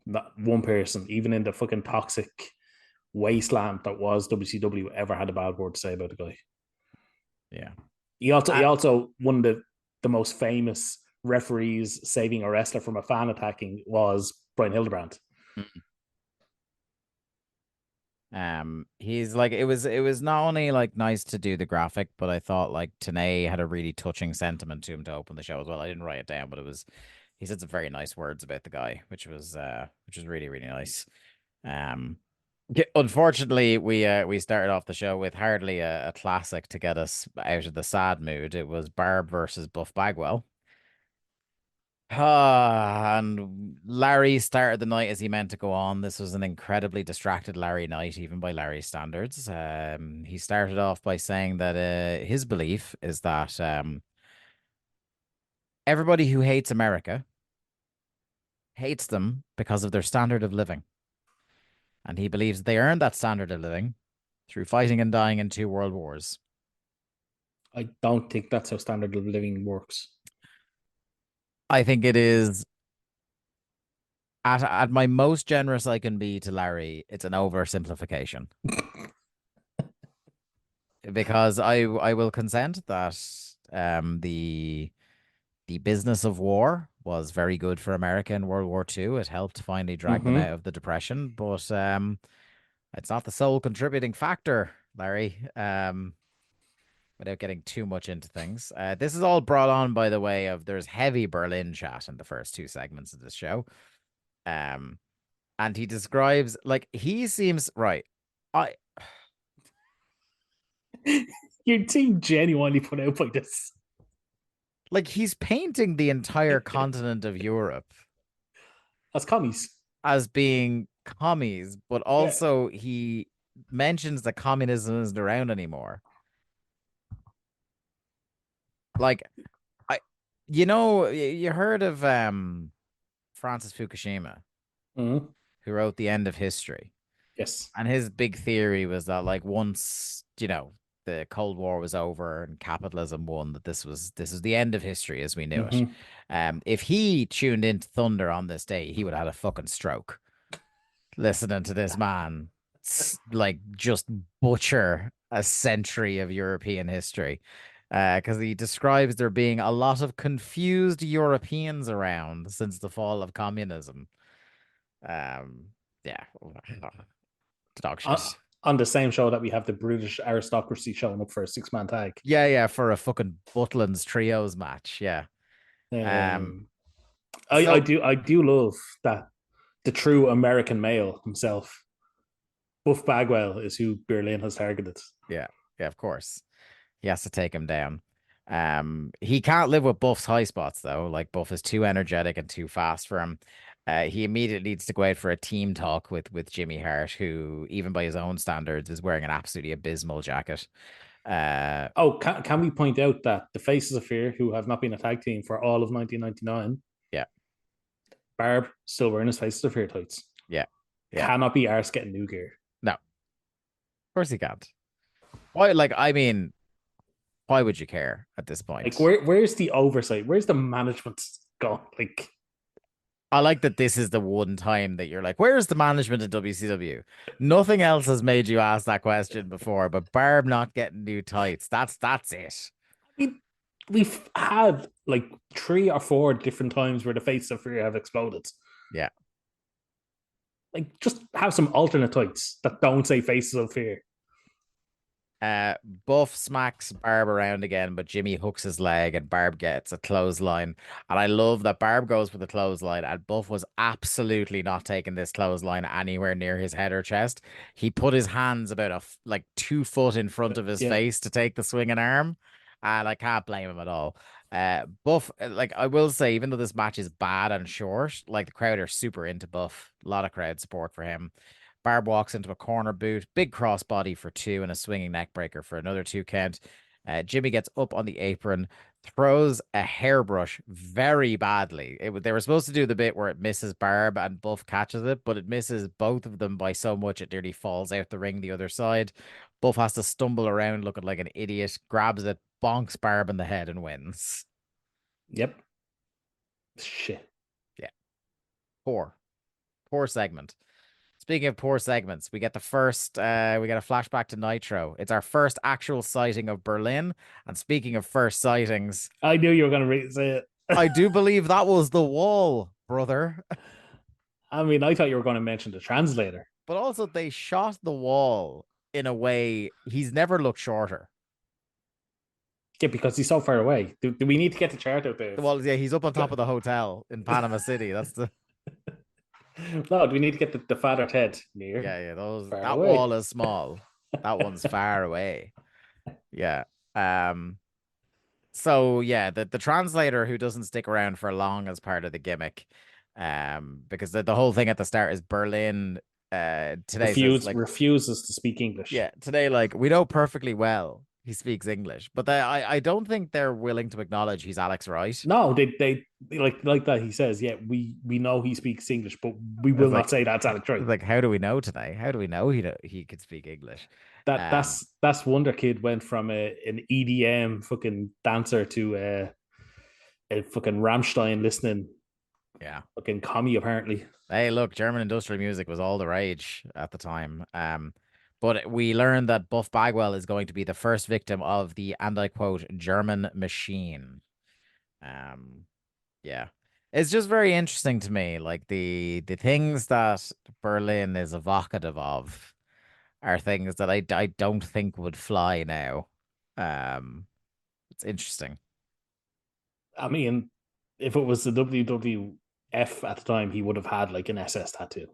Not one person, even in the fucking toxic wasteland that was WCW, ever had a bad word to say about the guy. Yeah. He also one of the most famous referees saving a wrestler from a fan attacking was Brian Hildebrand. He's like, it was not only like nice to do the graphic, but I thought like Tenay had a really touching sentiment to him to open the show as well. I didn't write it down, but he said some very nice words about the guy, which was really, really nice. Unfortunately, we started off the show with hardly a classic to get us out of the sad mood. It was Barb versus Buff Bagwell. And Larry started the night as he meant to go on. This was an incredibly distracted Larry night, even by Larry's standards. He started off by saying that his belief is that everybody who hates America hates them because of their standard of living. And he believes they earned that standard of living through fighting and dying in 2 world wars. I don't think that's how standard of living works. I think it is at my most generous I can be to Larry, it's an oversimplification. Because I will consent that the business of war was very good for America in World War II. It helped finally drag them out of the Depression, but it's not the sole contributing factor, Larry. Without getting too much into things. This is all brought on by the way of there's heavy Berlin chat in the first 2 segments of this show. And he describes like he seems right. You seem genuinely put out by this. Like he's painting the entire continent of Europe as commies. As being commies, but also he mentions that communism isn't around anymore. Like, you heard of Francis Fukushima, who wrote The End of History. Yes. And his big theory was that like once, the Cold War was over and capitalism won, that this was the end of history as we knew it. If he tuned into Thunder on this day, he would have had a fucking stroke listening to this man like just butcher a century of European history. Because he describes there being a lot of confused Europeans around since the fall of communism. Yeah. Dog shit. On the same show that we have the British aristocracy showing up for a 6-man tag. Yeah, for a fucking Butlins trios match. Yeah. I do love that the true American male himself Buff Bagwell is who Berlin has targeted. Yeah, of course. He has to take him down. He can't live with Buff's high spots though. Like Buff is too energetic and too fast for him. He immediately needs to go out for a team talk with Jimmy Hart, who, even by his own standards, is wearing an absolutely abysmal jacket. Can we point out that the Faces of Fear, who have not been a tag team for all of 1999, yeah, Barb still wearing his Faces of Fear tights. Yeah. Cannot be arse getting new gear. No, of course he can't. Why? Like, I mean, why would you care at this point? Like, where's the oversight? Where's the management gone? Like, I like that this is the one time that you're like, where's the management in WCW? Nothing else has made you ask that question before, but Barb not getting new tights. That's it. I mean, we've had like 3 or 4 different times where the Faces of Fear have exploded. Yeah. Like, just have some alternate tights that don't say Faces of Fear. Buff smacks Barb around again, but Jimmy hooks his leg and Barb gets a clothesline. And I love that Barb goes for the clothesline, and Buff was absolutely not taking this clothesline anywhere near his head or chest. He put his hands about 2 foot in front of his face to take the swinging arm, and I can't blame him at all. Buff, like, I will say, even though this match is bad and short, like, the crowd are super into Buff. A lot of crowd support for him. Barb walks into a corner boot, big crossbody for 2, and a swinging neck breaker for another 2 count. Jimmy gets up on the apron, throws a hairbrush very badly. They were supposed to do the bit where it misses Barb and Buff catches it, but it misses both of them by so much it nearly falls out the ring the other side. Buff has to stumble around looking like an idiot, grabs it, bonks Barb in the head, and wins. Yep. Shit. Yeah. Poor segment. Speaking of poor segments, we get a flashback to Nitro. It's our first actual sighting of Berlin. And speaking of first sightings, I knew you were going to say it. I do believe that was the wall, brother. I mean, I thought you were going to mention the translator. But also, they shot the wall in a way he's never looked shorter. Yeah, because he's so far away. Do we need to get the chart out there? Well, yeah, he's up on top of the hotel in Panama City. That's the... No, do we need to get the father Ted near? Yeah, that wall is small. That one's far away. Yeah. So yeah, the translator, who doesn't stick around for long as part of the gimmick, because the whole thing at the start is Berlin today refuses to speak English. Yeah, today, like, we know perfectly well he speaks English, but I don't think they're willing to acknowledge he's Alex Wright. No, they like that. He says, yeah, we know he speaks English, but we will not say that's Alex Wright. Like, how do we know today? How do we know he could speak English? That's Wonder Kid went from an EDM fucking dancer to a fucking Rammstein listening. Yeah, fucking commie apparently. Hey, look, German industrial music was all the rage at the time. But we learned that Buff Bagwell is going to be the first victim of the, and I quote, German machine. Yeah. It's just very interesting to me. Like, the things that Berlin is evocative of are things that I don't think would fly now. It's interesting. I mean, if it was the WWF at the time, he would have had like an SS tattoo.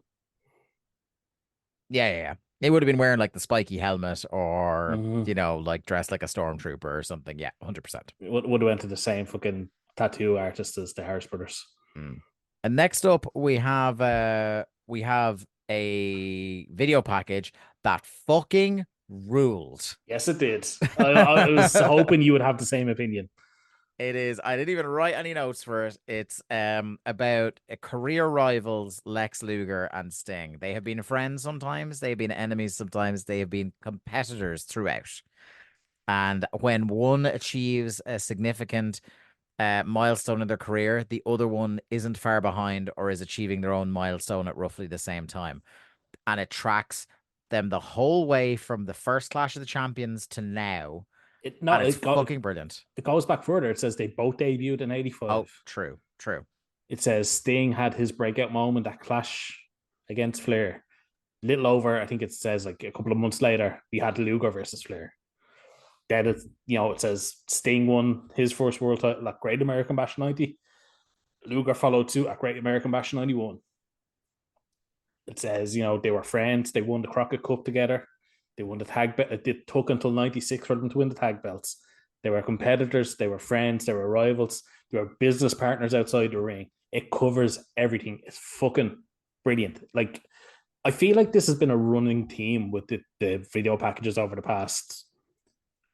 Yeah. He would have been wearing like the spiky helmet, or like dressed like a stormtrooper or something. Yeah, 100%. Would have went to the same fucking tattoo artist as the Harris Brothers. And next up, we have a video package that fucking ruled. Yes, it did. I was hoping you would have the same opinion. It is. I didn't even write any notes for it. It's about career rivals Lex Luger and Sting. They have been friends sometimes. They have been enemies sometimes. They have been competitors throughout. And when one achieves a significant milestone in their career, the other one isn't far behind or is achieving their own milestone at roughly the same time. And it tracks them the whole way from the first Clash of the Champions to now. It's fucking brilliant. It goes back further. It says they both debuted in 85. Oh, true. It says Sting had his breakout moment at Clash against Flair. Little over, I think it says like a couple of months later, we had Luger versus Flair. Then it says Sting won his first world title at Great American Bash 90. Luger followed suit at Great American Bash 91. It says, they were friends. They won the Crockett Cup together. They won the tag belt. It took until 96 for them to win the tag belts. They were competitors. They were friends. They were rivals. They were business partners outside the ring. It covers everything. It's fucking brilliant. Like, I feel like this has been a running theme with the video packages over the past,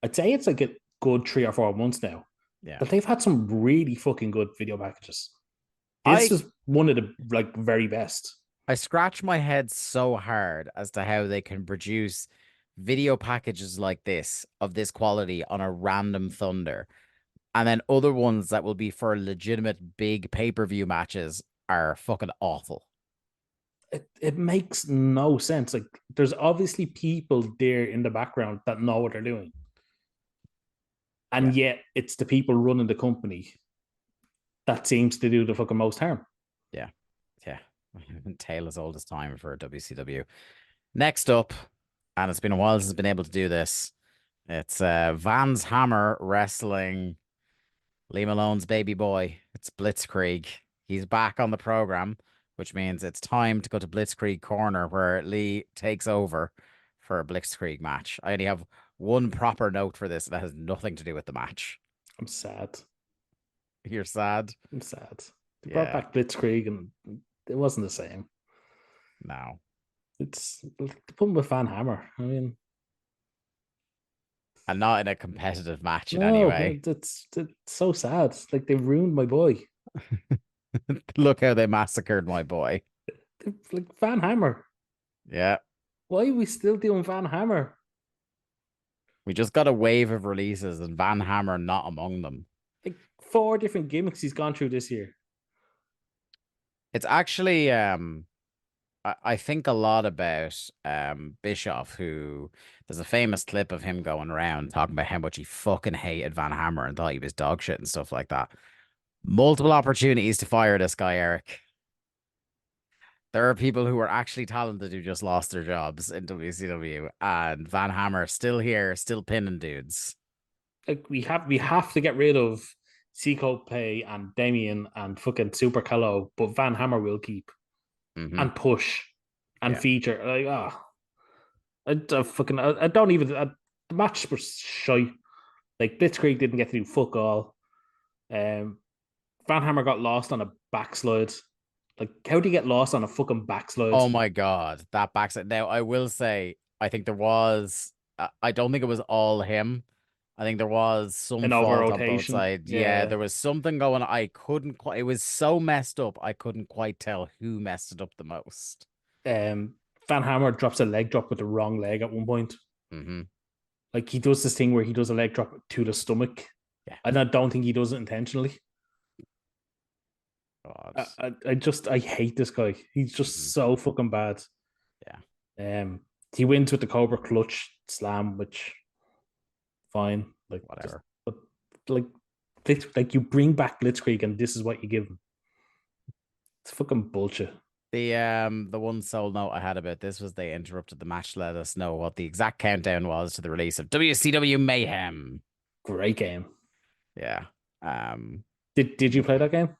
I'd say it's like a good 3 or 4 months now. Yeah. But they've had some really fucking good video packages. This is one of the very best. I scratch my head so hard as to how they can produce video packages like this, of this quality, on a random Thunder. And then other ones that will be for legitimate big pay-per-view matches are fucking awful. It makes no sense. Like, there's obviously people there in the background that know what they're doing. And yet it's the people running the company that seems to do the fucking most harm. Yeah. Tale as old as time for WCW. Next up, and it's been a while since I've been able to do this, it's Vans Hammer wrestling Lee Malone's baby boy. It's Blitzkrieg. He's back on the program, which means it's time to go to Blitzkrieg Corner, where Lee takes over for a Blitzkrieg match. I only have one proper note for this that has nothing to do with the match. I'm sad. You're sad? I'm sad. They brought back Blitzkrieg and it wasn't the same. No. It's the problem with Van Hammer. I mean, and not in a competitive match in any way. It's so sad. Like, they ruined my boy. Look how they massacred my boy. Like, Van Hammer. Yeah. Why are we still doing Van Hammer? We just got a wave of releases and Van Hammer not among them. Like, 4 different gimmicks he's gone through this year. It's actually I think a lot about Bischoff, who there's a famous clip of him going around talking about how much he fucking hated Van Hammer and thought he was dog shit and stuff like that. Multiple opportunities to fire this guy, Eric. There are people who are actually talented who just lost their jobs in WCW, and Van Hammer still here, still pinning dudes. Like, we have to get rid of Seco Pay and Damien and fucking Super Calo, but Van Hammer will keep and push and feature. Like, I don't even. The match was shy. Like, Blitzkrieg didn't get to do fuck all. Van Hammer got lost on a backslide. Like, how do you get lost on a fucking backslide? Oh my god, that backslide. Now, I will say, I think there was. I don't think it was all him. I think there was some fault on both sides. Yeah, there was something going on. I couldn't quite. It was so messed up. I couldn't quite tell who messed it up the most. Van Hammer drops a leg drop with the wrong leg at one point. Like, he does this thing where he does a leg drop to the stomach. Yeah, and I don't think he does it intentionally. God. I hate this guy. He's just so fucking bad. Yeah. He wins with the Cobra Clutch Slam, which fine. Like, whatever. But like you bring back Blitzkrieg and this is what you give him. It's fucking bullshit. The one sole note I had about this was they interrupted the match to let us know what the exact countdown was to the release of WCW Mayhem. Great game. Yeah. Did you play that game?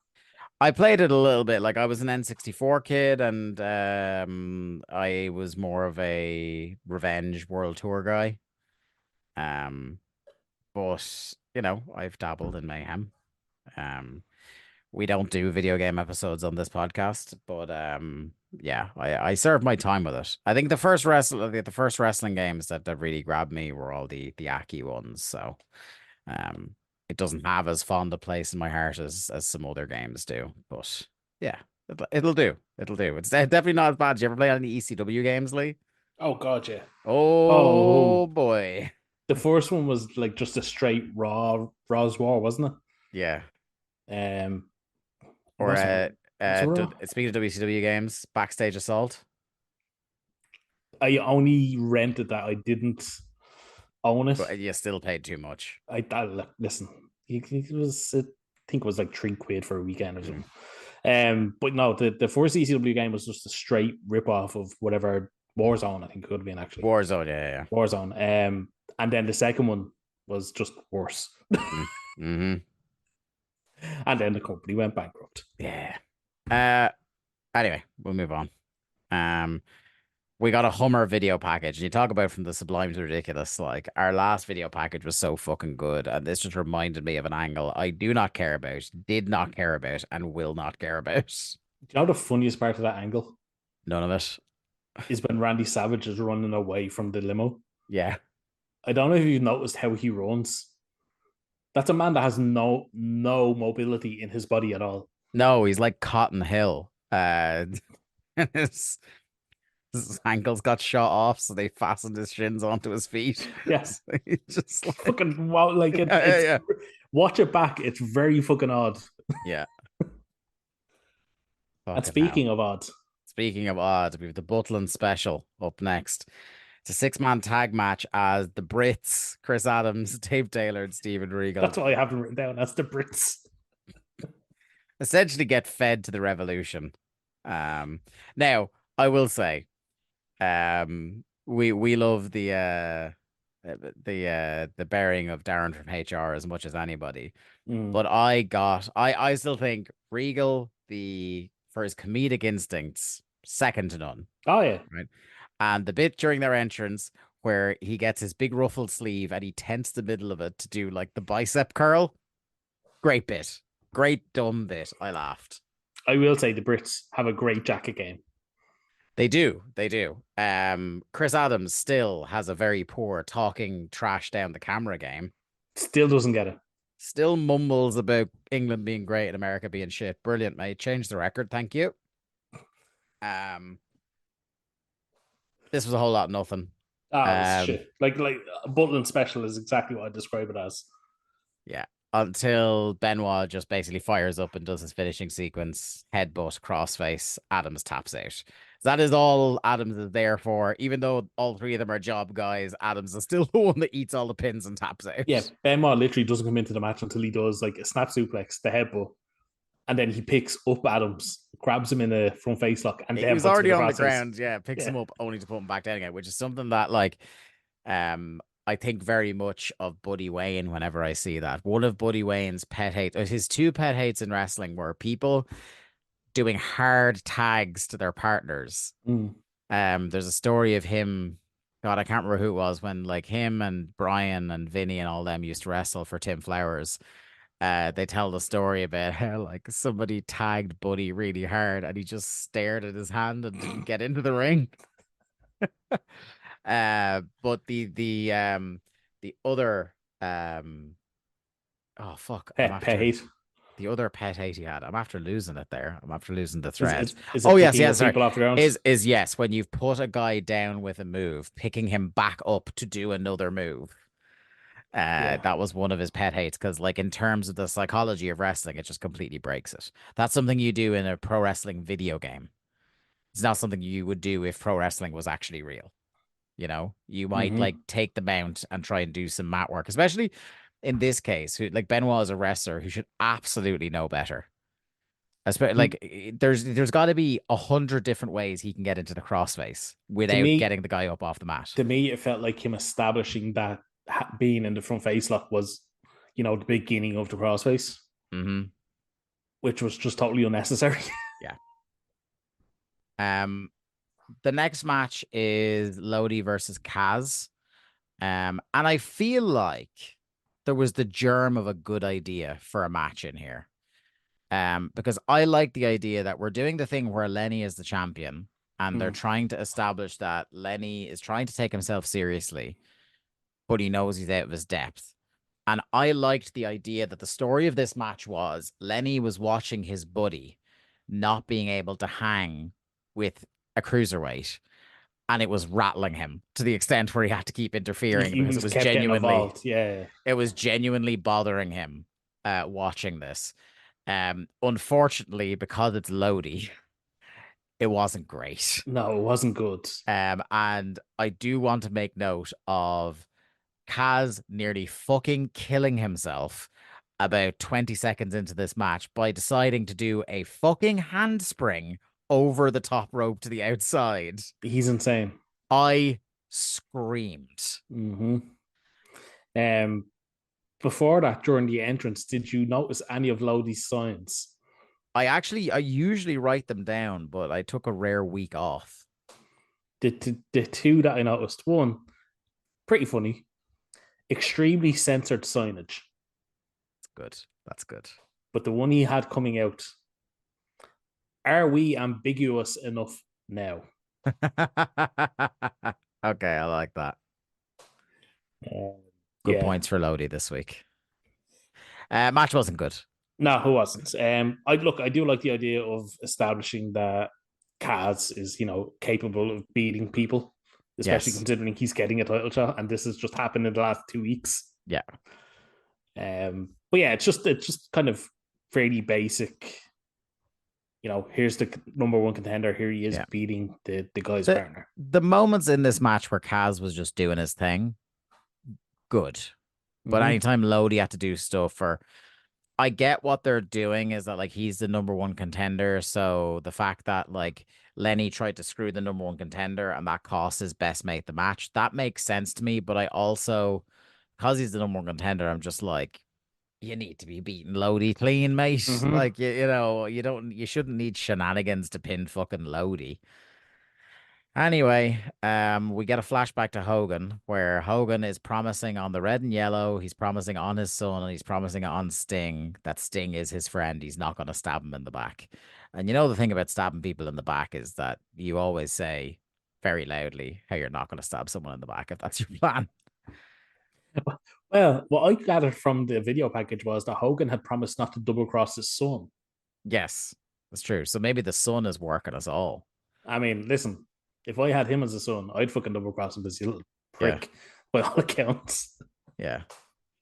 I played it a little bit. Like, I was an N64 kid, and I was more of a Revenge World Tour guy. But I've dabbled in Mayhem. We don't do video game episodes on this podcast, but yeah, I served my time with it. I think the first wrestling games that really grabbed me were all the Aki ones. So it doesn't have as fond a place in my heart as some other games do. But yeah, it'll do. It's definitely not as bad. Did you ever play any ECW games, Lee? Oh god, yeah. Oh boy. The first one was like just a straight Raw's War, wasn't it? Yeah. Or speaking of WCW games, Backstage Assault. I only rented that. I didn't own it. But you still paid too much. Listen, it was, I think it was like £3 for a weekend or something. But no, the first ECW game was just a straight rip off of whatever Warzone, I think it could have been actually. Warzone, yeah. Warzone. And then the second one was just worse. Mm-hmm. And then the company went bankrupt. Yeah. Anyway, we'll move on. We got a Hummer video package. You talk about from the sublime to ridiculous. Like, our last video package was so fucking good, and this just reminded me of an angle I do not care about, did not care about, and will not care about. Do you know the funniest part of that angle? None of it. Is when Randy Savage is running away from the limo. Yeah. I don't know if you've noticed how he runs. That's a man that has no mobility in his body at all. No, he's like Cotton Hill. His ankles got shot off, so they fastened his shins onto his feet. Yes. Just like... fucking wow, like watch it back. It's very fucking odd. Yeah. And speaking of odd, we have the Butland special up next. It's a 6-man tag match as the Brits, Chris Adams, Dave Taylor, and Steven Regal. That's what I have written down. That's the Brits. Essentially get fed to the Revolution. Now, I will say, we love the bearing of Darren from HR as much as anybody. But I still think Regal, for his comedic instincts, second to none. Oh yeah. Right. And the bit during their entrance where he gets his big ruffled sleeve and he tents the middle of it to do like the bicep curl. Great bit. Great dumb bit. I laughed. I will say the Brits have a great jacket game. They do. Chris Adams still has a very poor talking trash down the camera game. Still doesn't get it. Still mumbles about England being great and America being shit. Brilliant, mate. Change the record. Thank you. This was a whole lot of nothing. Oh, shit. Like Butland special is exactly what I describe it as. Yeah. Until Benoit just basically fires up and does his finishing sequence, headbutt, crossface, Adams taps out. That is all Adams is there for. Even though all three of them are job guys, Adams is still the one that eats all the pins and taps out. Yeah, Benoit literally doesn't come into the match until he does like a snap suplex, the headbutt, and then he picks up Adams, grabs him in a front face lock, and he was already on the ground. Yeah, picks him up only to put him back down again, which is something that I think very much of Buddy Wayne whenever I see that. One of Buddy Wayne's pet hates, his two pet hates in wrestling were people doing hard tags to their partners. There's a story of him, God, I can't remember who it was, when like him and Brian and Vinny and all them used to wrestle for Tim Flowers. They tell the story about how like somebody tagged Buddy really hard and he just stared at his hand and didn't get into the ring. But the other oh fuck, pet hate. The other pet hate he had. I'm after losing it there. I'm after losing the thread. Is yes. Is yes. When you've put a guy down with a move, picking him back up to do another move. That was one of his pet hates because, like, in terms of the psychology of wrestling, it just completely breaks it. That's something you do in a pro wrestling video game. It's not something you would do if pro wrestling was actually real. You know, you might like take the mount and try and do some mat work, especially in this case. Like Benoit is a wrestler who should absolutely know better. Especially like there's got to be 100 different ways he can get into the crossface without getting the guy up off the mat. To me, it felt like him establishing that being in the front face lock was, you know, the beginning of the crossface, which was just totally unnecessary. Yeah. The next match is Lodi versus Kaz. And I feel like there was the germ of a good idea for a match in here. Because I like the idea that we're doing the thing where Lenny is the champion and they're trying to establish that Lenny is trying to take himself seriously, but he knows he's out of his depth. And I liked the idea that the story of this match was Lenny was watching his buddy not being able to hang with a cruiserweight, and it was rattling him to the extent where he had to keep interfering because it was genuinely, it was genuinely bothering him watching this. Unfortunately, because it's Lodi, it wasn't great. No, it wasn't good. And I do want to make note of Kaz nearly fucking killing himself about 20 seconds into this match by deciding to do a fucking handspring over the top rope to the outside. He's insane. I screamed. Before that, during the entrance, did you notice any of Lodi's signs? I usually write them down, but I took a rare week off. the two that I noticed, one, pretty funny, extremely censored signage. That's good. But the one he had coming out, are we ambiguous enough now? Okay, I like that. Good points for Lodi this week. Match wasn't good. No, who wasn't? I do like the idea of establishing that Kaz is, capable of beating people, especially considering he's getting a title shot, and this has just happened in the last 2 weeks. Yeah. But yeah, it's just kind of fairly basic. Here's the number one contender. Here he is beating the guy's partner. The moments in this match where Kaz was just doing his thing, good. But anytime Lodi had to do stuff, I get what they're doing is that, like, he's the number one contender. So the fact that, like, Lenny tried to screw the number one contender and that cost his best mate the match, that makes sense to me. But I also, because he's the number one contender, I'm just like, you need to be beating Lodi clean, mate. Like, you shouldn't need shenanigans to pin fucking Lodi. Anyway, we get a flashback to Hogan, where Hogan is promising on the red and yellow, he's promising on his son, and he's promising on Sting that Sting is his friend. He's not going to stab him in the back. And the thing about stabbing people in the back is that you always say very loudly how you're not going to stab someone in the back if that's your plan. Well, what I gathered from the video package was that Hogan had promised not to double cross his son. Yes, that's true. So maybe the son is working us all. I mean, listen, if I had him as a son, I'd fucking double cross him, this little prick, by all accounts. Yeah.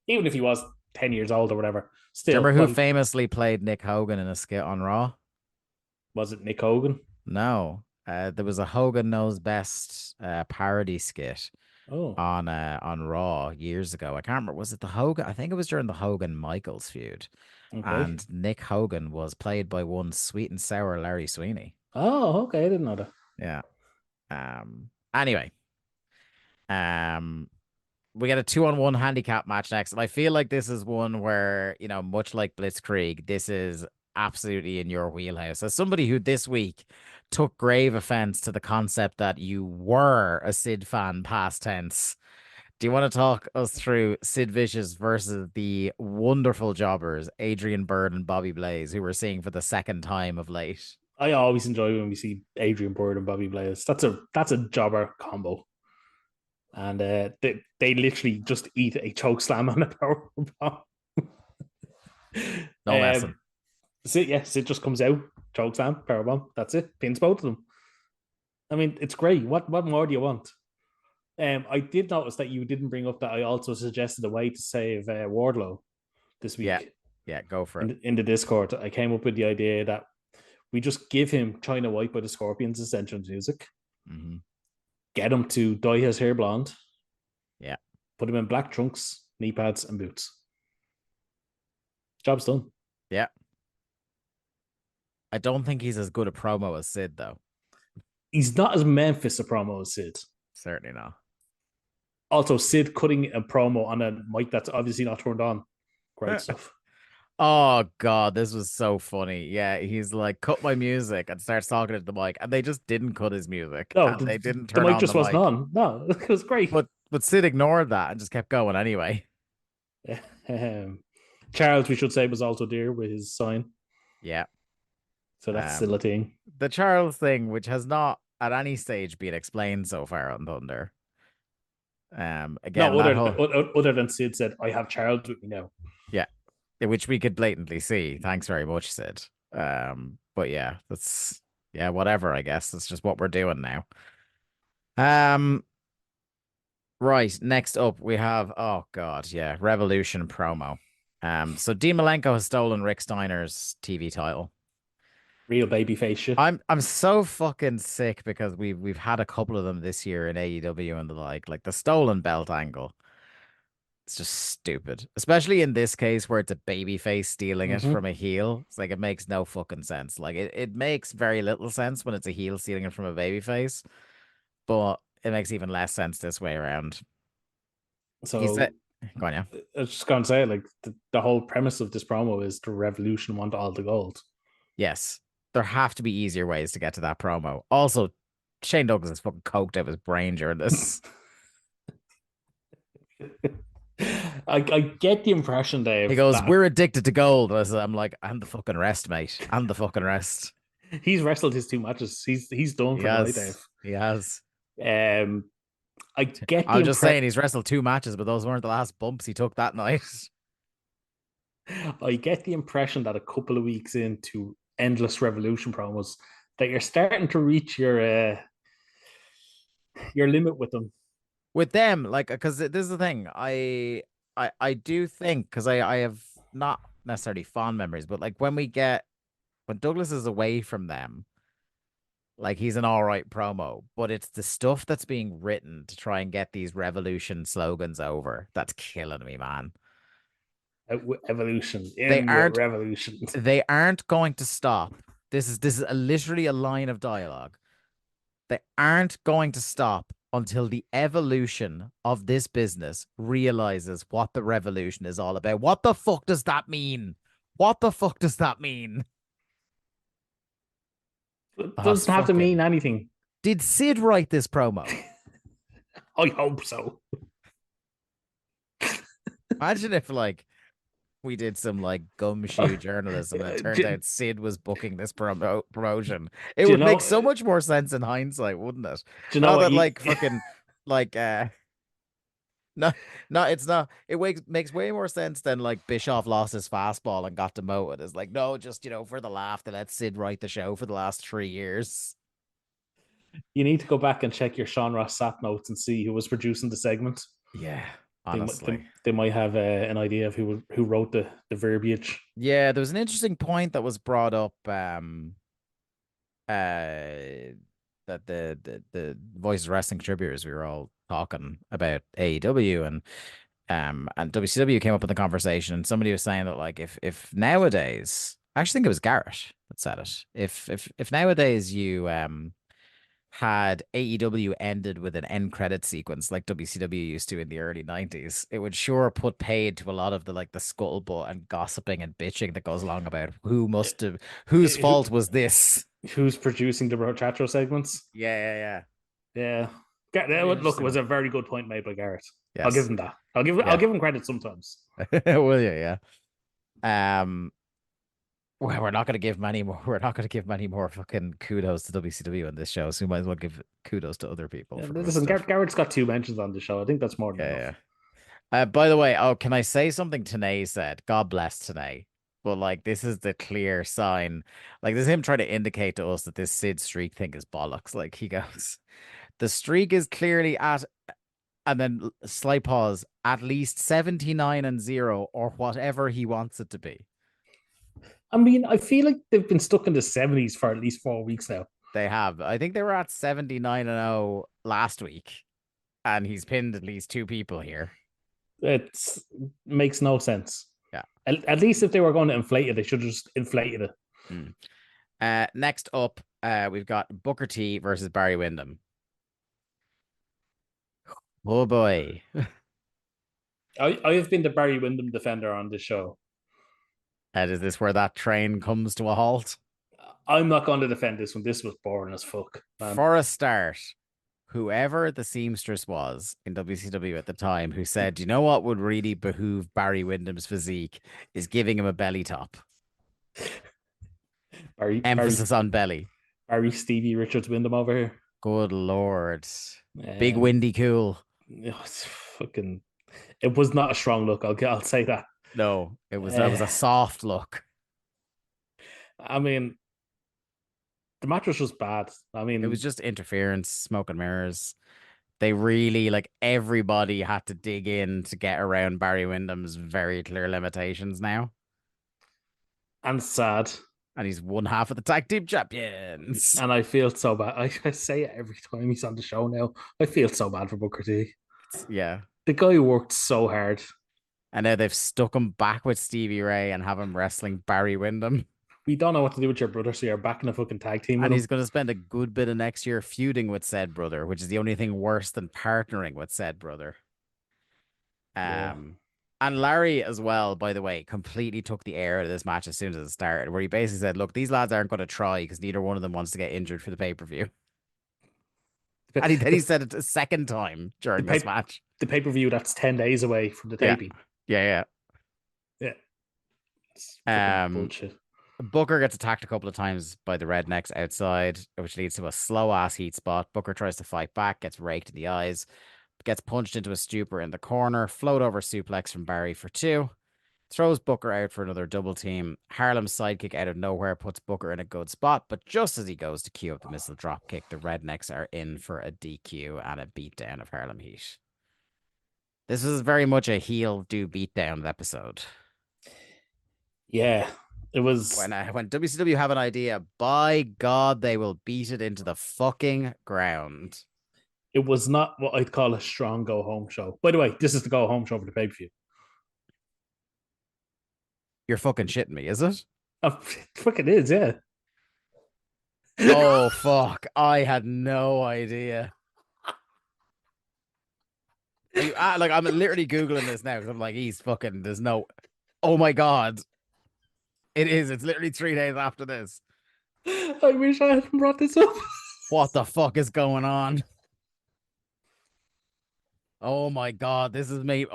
Even if he was 10 years old or whatever. Still. Do you remember who famously played Nick Hogan in a skit on Raw? Was it Nick Hogan? No. There was a Hogan Knows Best parody skit on Raw years ago. I can't remember. Was it the Hogan? I think it was during the Hogan-Michaels feud. Okay. And Nick Hogan was played by one sweet and sour Larry Sweeney. Oh, okay. I didn't know that. Yeah. Anyway. We get a 2-on-1 handicap match next. And I feel like this is one where, much like Blitzkrieg, this is absolutely in your wheelhouse. As somebody who this week took grave offense to the concept that you were a Sid fan past tense, do you want to talk us through Sid Vicious versus the wonderful jobbers, Adrian Byrd and Bobby Blaze, who we're seeing for the second time of late? I always enjoy when we see Adrian Byrd and Bobby Blaze. That's a jobber combo. And they literally just eat a choke slam on a power bomb. No lesson. Sid just comes out, choke slam, power bomb. That's it. Pins both of them. I mean, it's great. What more do you want? I did notice that you didn't bring up that I also suggested a way to save Wardlow this week. Yeah, go for it. In the Discord, I came up with the idea that we just give him China White by the Scorpions Essential Music. Mm-hmm. Get him to dye his hair blonde. Yeah. Put him in black trunks, knee pads, and boots. Job's done. Yeah. I don't think he's as good a promo as Sid, though. He's not as Memphis a promo as Sid. Certainly not. Also, Sid cutting a promo on a mic that's obviously not turned on. Great stuff. Oh, God, this was so funny. Yeah, he's like, cut my music, and starts talking to the mic, and they just didn't cut his music. No, they didn't turn the mic on just the wasn't on. No, it was great. But Sid ignored that and just kept going anyway. Charles, we should say, was also there with his sign. Yeah. So that's still a thing. The Charles thing, which has not at any stage been explained so far on Thunder. Again, no, other than Sid said, I have Charles with me now. Yeah. Which we could blatantly see. Thanks very much, Sid. But yeah, whatever, I guess. That's just what we're doing now. Right, next up we have Revolution promo. So Dean Malenko has stolen Rick Steiner's TV title. Real babyface shit. I'm so fucking sick because we've had a couple of them this year in AEW and the like the stolen belt angle. It's just stupid, especially in this case where it's a babyface stealing it from a heel. It's like, it makes no fucking sense. Like, it makes very little sense when it's a heel stealing it from a babyface, but it makes even less sense this way around. So go on, yeah. I was just going to say, like, the whole premise of this promo is the Revolution want all the gold. Yes, there have to be easier ways to get to that promo. Also, Shane Douglas is fucking coked out of his brain during this. I get the impression, Dave. He goes, "We're addicted to gold." I'm like, "I'm the fucking rest, mate. I'm the fucking rest." He's wrestled his 2 matches. He's done for the night, Dave. He has. I get I'm just saying he's wrestled 2 matches, but those weren't the last bumps he took that night. I get the impression that a couple of weeks into Endless Revolution promos that you're starting to reach your limit with them. With them, like, because this is the thing, I do think, because I have not necessarily fond memories, but like when Douglas is away from them, like he's an all right promo, but it's the stuff that's being written to try and get these revolution slogans over that's killing me, man. Evolution. Revolution. They aren't going to stop. This is literally a line of dialogue. They aren't going to stop until the evolution of this business realizes what the revolution is all about. What the fuck does that mean? What the fuck does that mean? It doesn't have to mean anything. Did Sid write this promo? I hope so. Imagine if, like, we did some, like, gumshoe journalism and it turned out Sid was booking this promotion. It would make so much more sense in hindsight, wouldn't it? Do you know that, like, fucking, like, no, it's not. It makes way more sense than, like, Bischoff lost his fastball and got demoted. It's like, no, just, for the laugh, they let Sid write the show for the last 3 years. You need to go back and check your Sean Ross Sapp notes and see who was producing the segment. Yeah. Honestly, they might have an idea of who wrote the verbiage. Yeah, there was an interesting point that was brought up. That the Voices of Wrestling contributors, we were all talking about AEW and WCW came up in the conversation, and somebody was saying that, like, if nowadays, I actually think it was Garrett that said it. If nowadays you had AEW ended with an end credit sequence like WCW used to in the early 90s, it would sure put paid to a lot of the scuttlebutt and gossiping and bitching that goes along about whose fault was this? Who's producing the Brochatro segments? Yeah. Look, it was a very good point made by Garrett. Yes. I'll give him that. I'll give him credit sometimes. Will you? Yeah. Well, we're not going to give many more. We're not going to give many more fucking kudos to WCW on this show, so we might as well give kudos to other people. Yeah, listen, Garrett's got 2 mentions on the show. I think that's more than enough. Yeah. By the way, can I say something Tanay said? God bless Tanay. But, like, this is the clear sign. Like, this is him trying to indicate to us that this Sid streak thing is bollocks. Like, he goes, the streak is clearly at, and then slight pause, at least 79-0 or whatever he wants it to be. I mean, I feel like they've been stuck in the 70s for at least 4 weeks now. They have. I think they were at 79-0 last week, and he's pinned at least 2 people here. It makes no sense. Yeah. At least if they were going to inflate it, they should have just inflated it. Next up, we've got Booker T versus Barry Windham. Oh boy. I have been the Barry Windham defender on this show. And is this where that train comes to a halt? I'm not going to defend this one. This was boring as fuck, man. For a start, whoever the seamstress was in WCW at the time who said, you know what would really behoove Barry Windham's physique is giving him a belly top. Emphasis on belly. Barry Stevie Richards Windham over here. Good Lord. Big windy cool. It was not a strong look. I'll say that. No, it was a soft look. I mean, the match was just bad. I mean, it was just interference, smoke and mirrors. They really, like, everybody had to dig in to get around Barry Windham's very clear limitations now. And sad. And he's one half of the tag team champions. And I feel so bad. I say it every time he's on the show now. I feel so bad for Booker T. Yeah. The guy worked so hard. And now they've stuck him back with Stevie Ray and have him wrestling Barry Windham. We don't know what to do with your brother, so you're back in a fucking tag team. And he's going to spend a good bit of next year feuding with said brother, which is the only thing worse than partnering with said brother. And Larry as well, by the way, completely took the air out of this match as soon as it started, where he basically said, look, these lads aren't going to try because neither one of them wants to get injured for the pay-per-view. And then he said it a second time during this match. The pay-per-view that's 10 days away from the taping. Yeah. It's fucking bullshit. Booker gets attacked a couple of times by the Rednecks outside, which leads to a slow-ass heat spot. Booker tries to fight back, gets raked in the eyes, gets punched into a stupor in the corner, float over suplex from Barry for 2, throws Booker out for another double team. Harlem's sidekick out of nowhere puts Booker in a good spot, but just as he goes to cue up the missile drop kick, the Rednecks are in for a DQ and a beatdown of Harlem Heat. This is very much a heel do beatdown episode. Yeah, it was. When WCW have an idea, by God, they will beat it into the fucking ground. It was not what I'd call a strong go-home show. By the way, this is the go-home show for the pay-per-view. You're fucking shitting me, is it? Oh, fucking is, yeah. Oh, fuck. I had no idea. I'm literally Googling this now because I'm like, there's no. Oh my God. It is. It's literally 3 days after this. I wish I hadn't brought this up. What the fuck is going on? Oh my God. This has made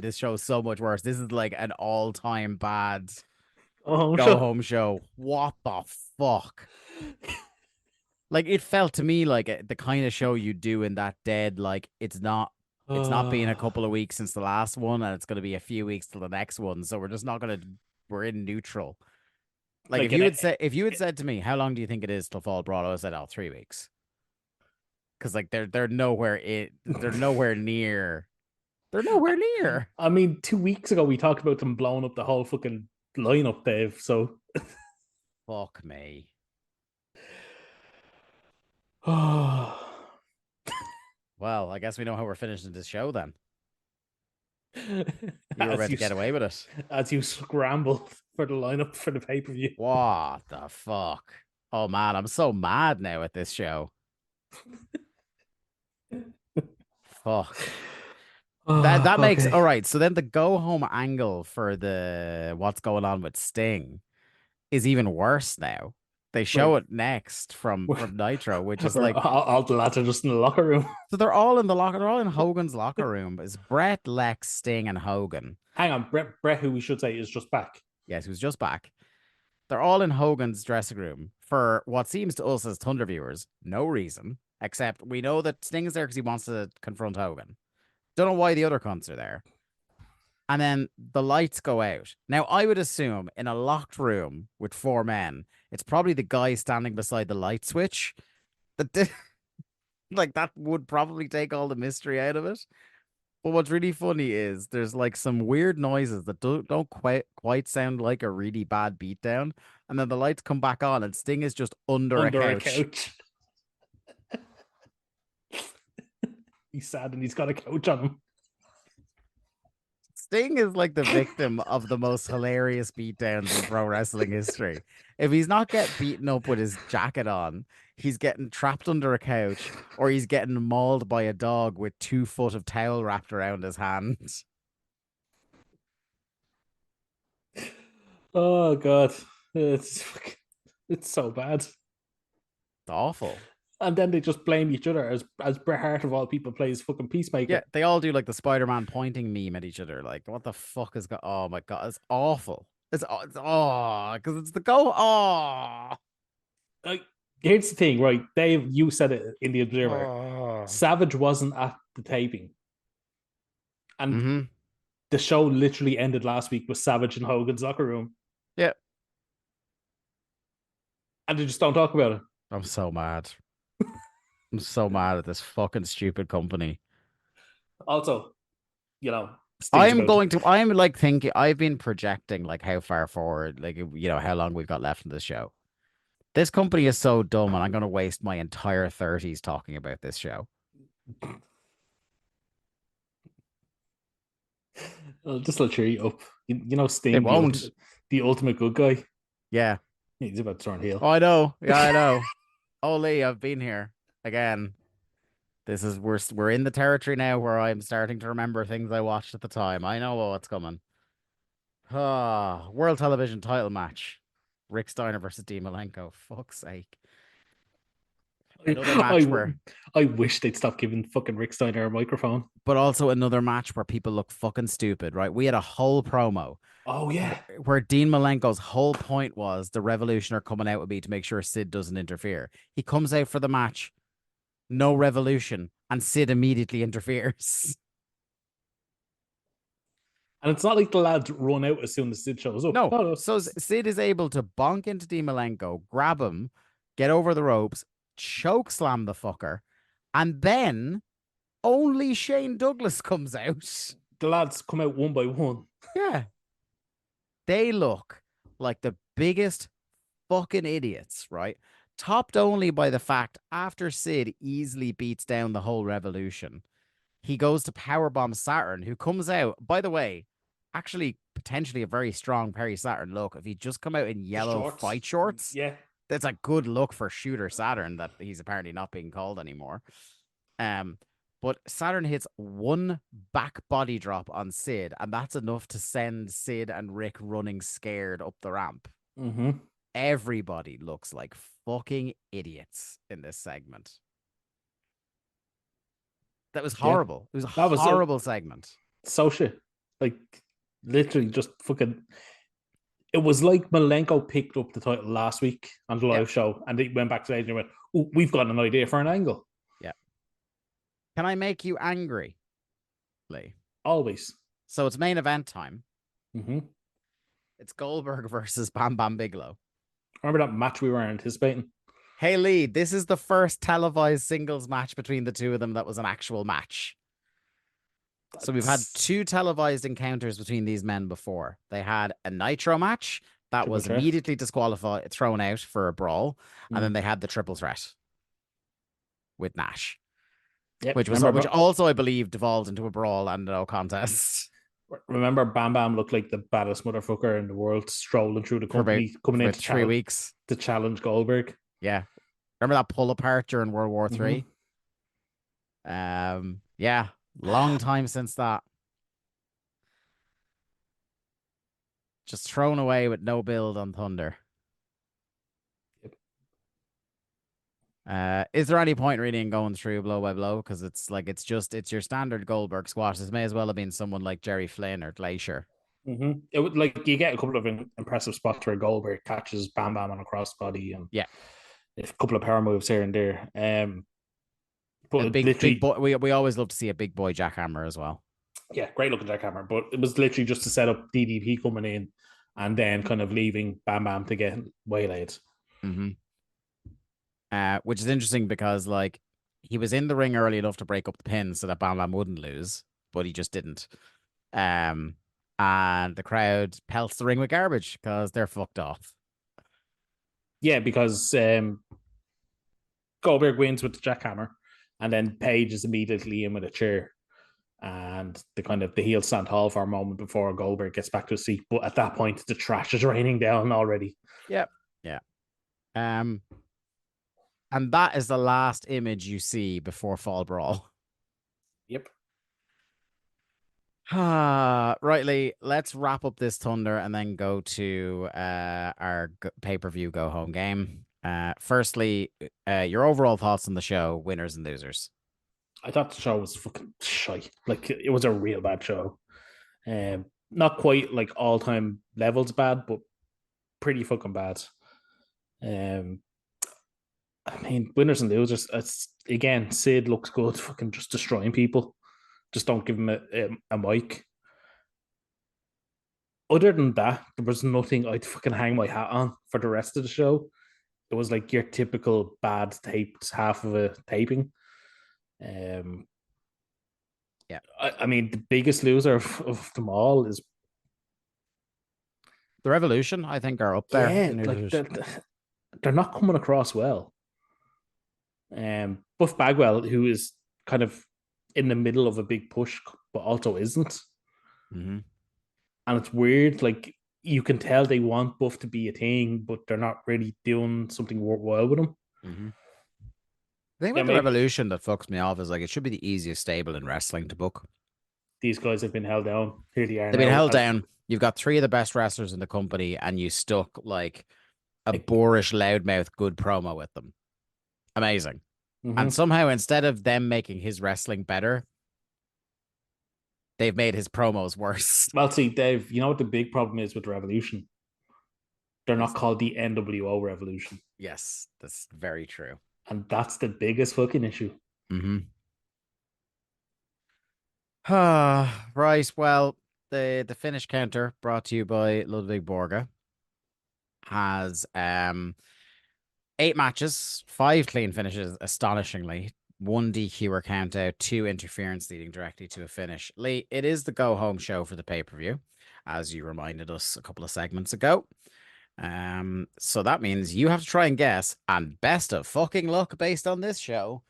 this show so much worse. This is like an all-time bad go-home show. What the fuck? Like, it felt to me like the kind of show you do in that dead, like, it's not been a couple of weeks since the last one, and it's going to be a few weeks till the next one. So we're just not going to, we're in neutral. Like if you had said to me, how long do you think it is till Fall Brawl? I would have said, 3 weeks. Because like they're nowhere near. They're nowhere near. I mean, 2 weeks ago we talked about them blowing up the whole fucking lineup, Dave. So fuck me. Well, I guess we know how we're finishing this show then. You were about to get away with it. As you scramble for the lineup for the pay-per-view. What the fuck? Oh man, I'm so mad now at this show. Fuck. That makes all right. So then the go home angle for the what's going on with Sting is even worse now. They show it next from Nitro, which is like all the lads are just in the locker room. So they're all in the locker. They're all in Hogan's locker room. It's Brett, Lex, Sting, and Hogan. Hang on, Brett, who we should say is just back. Yes, he was just back. They're all in Hogan's dressing room for what seems to us as Thunder viewers, no reason, except we know that Sting is there because he wants to confront Hogan. Don't know why the other cunts are there. And then the lights go out. Now, I would assume in a locked room with 4 men, it's probably the guy standing beside the light switch. Like, that would probably take all the mystery out of it. But what's really funny is there's like some weird noises that don't quite sound like a really bad beatdown. And then the lights come back on and Sting is just under a couch. He's sad and he's got a couch on him. Sting is like the victim of the most hilarious beatdowns in pro wrestling history. If he's not getting beaten up with his jacket on, he's getting trapped under a couch, or he's getting mauled by a dog with 2 foot of towel wrapped around his hands. Oh God, it's so bad. It's awful. And then they just blame each other as Bret Hart of all people plays fucking Peacemaker. Yeah, they all do like the Spider-Man pointing meme at each other. Like, what the fuck is going? Oh my God, it's awful. It's because it's the go. Like, here's the thing, right? Dave, you said it in the Observer. Savage wasn't at the taping, and the show literally ended last week with Savage in Hogan's locker room. Yeah, and they just don't talk about it. I'm so mad. I'm so mad at this fucking stupid company. Also, you know, I'm like thinking, I've been projecting like how far forward, like, you know, how long we've got left in this show. This company is so dumb, and I'm going to waste my entire 30s talking about this show. I'll just let you up. You know, Sting, it won't. The ultimate good guy. Yeah. He's about to turn heel. Oh, I know. Yeah, I know. Oh, Lee, I've been here again. This is we're in the territory now where I'm starting to remember things I watched at the time. I know what's coming. World Television title match. Rick Steiner versus Dean Malenko. Fuck's sake. Another match where... I wish they'd stop giving fucking Rick Steiner a microphone. But also another match where people look fucking stupid, right? We had a whole promo. Oh, yeah. Where Dean Malenko's whole point was the Revolution are coming out with me to make sure Sid doesn't interfere. He comes out for the match, no Revolution, and Sid immediately interferes. And it's not like the lads run out as soon as Sid shows up. No. So Sid is able to bonk into Dean Malenko, grab him, get over the ropes, choke slam the fucker, and then only Shane Douglas comes out. The lads come out one by one. Yeah. They look like the biggest fucking idiots, right? Topped only by the fact after Sid easily beats down the whole Revolution, he goes to powerbomb Saturn, who comes out, by the way, actually potentially a very strong Perry Saturn look. If he'd just come out in yellow fight shorts, yeah, that's a good look for Shooter Saturn that he's apparently not being called anymore. But Saturn hits one back body drop on Sid, and that's enough to send Sid and Rick running scared up the ramp. Mm-hmm. Everybody looks like fucking idiots in this segment. That was horrible. Yeah. It was a horrible segment. So shit. Like, literally just fucking... It was like Malenko picked up the title last week on the live show, and they went backstage and went, "Oh, we've got an idea for an angle." Yeah. Can I make you angry, Lee? Always. So it's main event time. Mm-hmm. It's Goldberg versus Bam Bigelow. Remember that match we were anticipating? Hey, Lee, this is the first televised singles match between the two of them that was an actual match. So we've had 2 televised encounters between these men before. They had a Nitro match that was immediately disqualified, thrown out for a brawl, and then they had the triple threat with Nash, which also, I believe, devolved into a brawl and no contest. Remember, Bam Bam looked like the baddest motherfucker in the world, strolling through the company, coming in 3 weeks to challenge Goldberg. Yeah, remember that pull apart during World War III? Yeah. Long time since that. Just thrown away with no build on Thunder. Is there any point really in going through blow by blow? Because it's your standard Goldberg squash. This may as well have been someone like Jerry Flynn or Glacier. Mm-hmm. It would, like, you get a couple of impressive spots where Goldberg catches Bam Bam on a crossbody, and a couple of power moves here and there. But big boy, we always love to see a big boy jackhammer as well. Yeah, great looking jackhammer. But it was literally just to set up DDP coming in and then kind of leaving Bam Bam to get waylaid. Mm-hmm. Which is interesting because, like, he was in the ring early enough to break up the pin so that Bam Bam wouldn't lose, but he just didn't. And the crowd pelts the ring with garbage because they're fucked off. Yeah, because Goldberg wins with the jackhammer. And then Paige is immediately in with a chair, and the heel stand tall for a moment before Goldberg gets back to his seat. But at that point, the trash is raining down already. Yep. Yeah. And that is the last image you see before Fall Brawl. Yep. Rightly, let's wrap up this Thunder and then go to our pay-per-view go-home game. Firstly, your overall thoughts on the show, winners and losers. I thought the show was fucking shite. Like, it was a real bad show. Not quite like all-time levels bad, but pretty fucking bad. I mean, winners and losers. Again, Sid looks good, fucking just destroying people. Just don't give him a mic. Other than that, there was nothing I'd fucking hang my hat on for the rest of the show. It was like your typical bad taped half of a taping. Yeah. I mean, the biggest loser of them all is the Revolution. I think are up there. Yeah, like they're not coming across well. Buff Bagwell, who is kind of in the middle of a big push, but also isn't. Mm-hmm. And it's weird, like, you can tell they want Buff to be a thing, but they're not really doing something worthwhile with him. Mm-hmm. The thing with the Revolution that fucks me off is, like, it should be the easiest stable in wrestling to book. These guys have been held down. Here they are. They've been held down. You've got 3 of the best wrestlers in the company, and you stuck, like, a boorish loudmouth good promo with them. Amazing. And somehow, instead of them making his wrestling better, they've made his promos worse. Well, see, Dave, you know what the big problem is with Revolution? They're not called the NWO Revolution. Yes, that's very true. And that's the biggest fucking issue. Right. Well, the finish counter brought to you by Ludwig Borga has 8 matches, 5 clean finishes, astonishingly. 1 DQ count out, 2 interference leading directly to a finish. Lee, it is the go-home show for the pay-per-view, as you reminded us a couple of segments ago. So that means you have to try and guess, and best of fucking luck based on this show,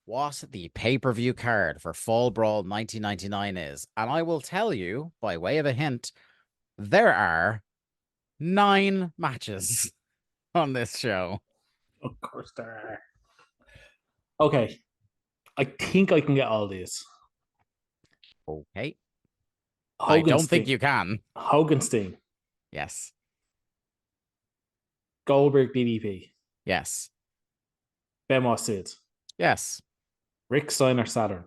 what the pay-per-view card for Fall Brawl 1999 is. And I will tell you, by way of a hint, there are 9 matches on this show. Of course there are. Okay. I think I can get all these. Okay. Hogan I don't Sting. think you can. Hogan Sting. Yes. Goldberg DDP. Yes. Benoit Sid. Yes. Rick Steiner Saturn.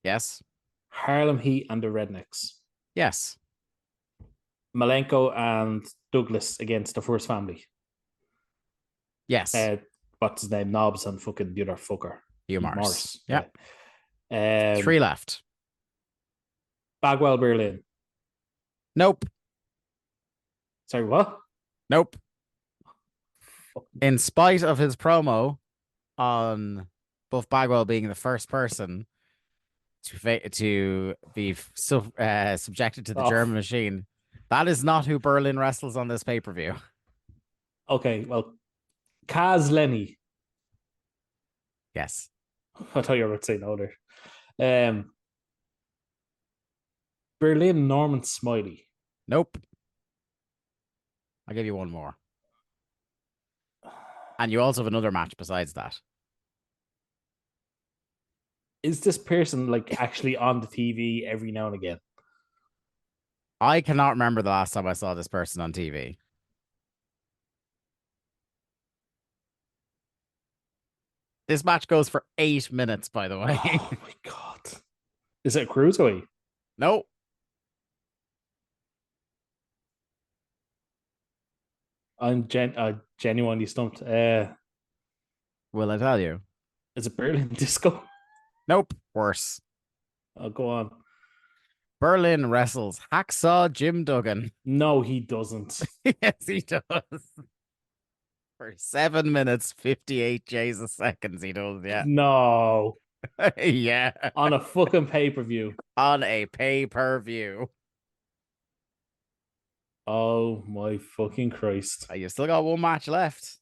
Yes. Harlem Heat and the Rednecks. Yes. Malenko and Douglas against the First Family. Yes. What's his name? Knobs and fucking the other fucker. Hugh Morris. Yeah. 3 left. Bagwell Berlin. Nope. Sorry, what? Nope. In spite of his promo on Buff Bagwell being the first person to be subjected to the German machine, that is not who Berlin wrestles on this pay-per-view. Okay, well, Kaz Lenny. Yes. I thought you were about to say no there. Berlin Norman Smiley. Nope. I'll give you one more. And you also have another match besides that. Is this person like actually on the TV every now and again? I cannot remember the last time I saw this person on TV. This match goes for 8 minutes, by the way. Oh my God. Is it a cruiserweight? Nope. I'm genuinely stumped. Will I tell you? Is it Berlin Disco? Nope. Worse. Oh, go on. Berlin wrestles Hacksaw Jim Duggan. No, he doesn't. Yes, he does. For 7 minutes, 58 Jesus seconds, he does, yeah. No. Yeah. On a fucking pay-per-view. On a pay-per-view. Oh my fucking Christ. You still got 1 match left.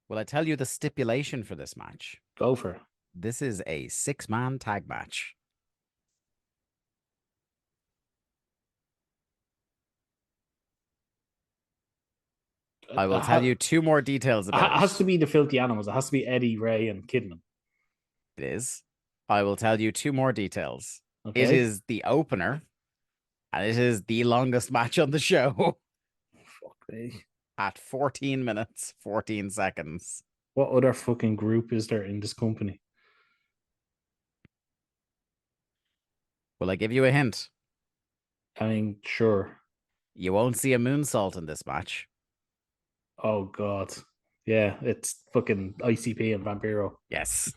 Will I tell you the stipulation for this match? Go for it. This is a 6-man tag match. I will tell you 2 more details about it. It has to be the Filthy Animals. It has to be Eddie, Ray, and Kidman. It is. I will tell you 2 more details. Okay. It is the opener, and it is the longest match on the show. Fuck me. At 14 minutes, 14 seconds. What other fucking group is there in this company? Will I give you a hint? I mean, sure. You won't see a moonsault in this match. Oh, God. Yeah, it's fucking ICP and Vampiro. Yes.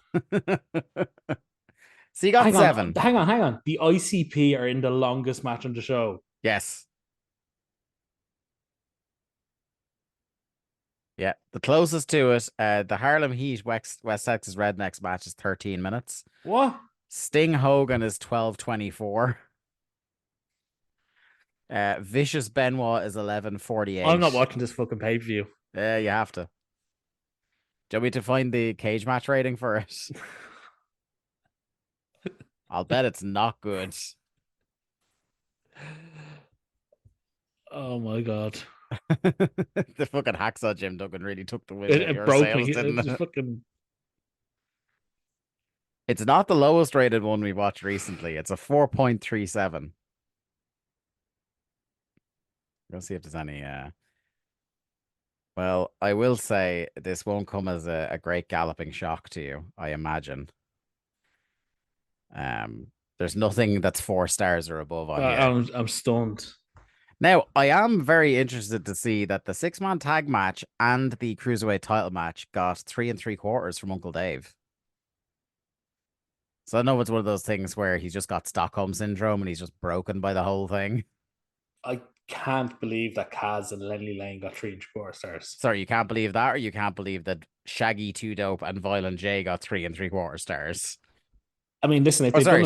So you got 7. Hang on. The ICP are in the longest match on the show. Yes. Yeah, the closest to it, the Harlem Heat West Texas Rednecks match is 13 minutes. What? Sting Hogan is 12:24. Vicious Benoit is 11:48. I'm not watching this fucking pay-per-view. Yeah, you have to. Do you want me to find the cage match rating for it? I'll bet it's not good. Oh my God. The fucking Hacksaw Jim Duggan really took the win. It broke me. It's not the lowest rated one we watched recently. It's a 4.37. Let's see if there's any Well, I will say this won't come as a great galloping shock to you, I imagine. There's nothing that's 4 stars or above on here. I'm stunned. Now, I am very interested to see that the 6-man tag match and the cruiserweight title match got 3 3/4 from Uncle Dave. So I know it's one of those things where he's just got Stockholm syndrome and he's just broken by the whole thing. I can't believe that Kaz and Lenny Lane got 3 3/4 stars. Sorry, you can't believe that, or you can't believe that Shaggy, 2 Dope, and Violent J got 3 3/4 stars. I mean, listen, if sorry,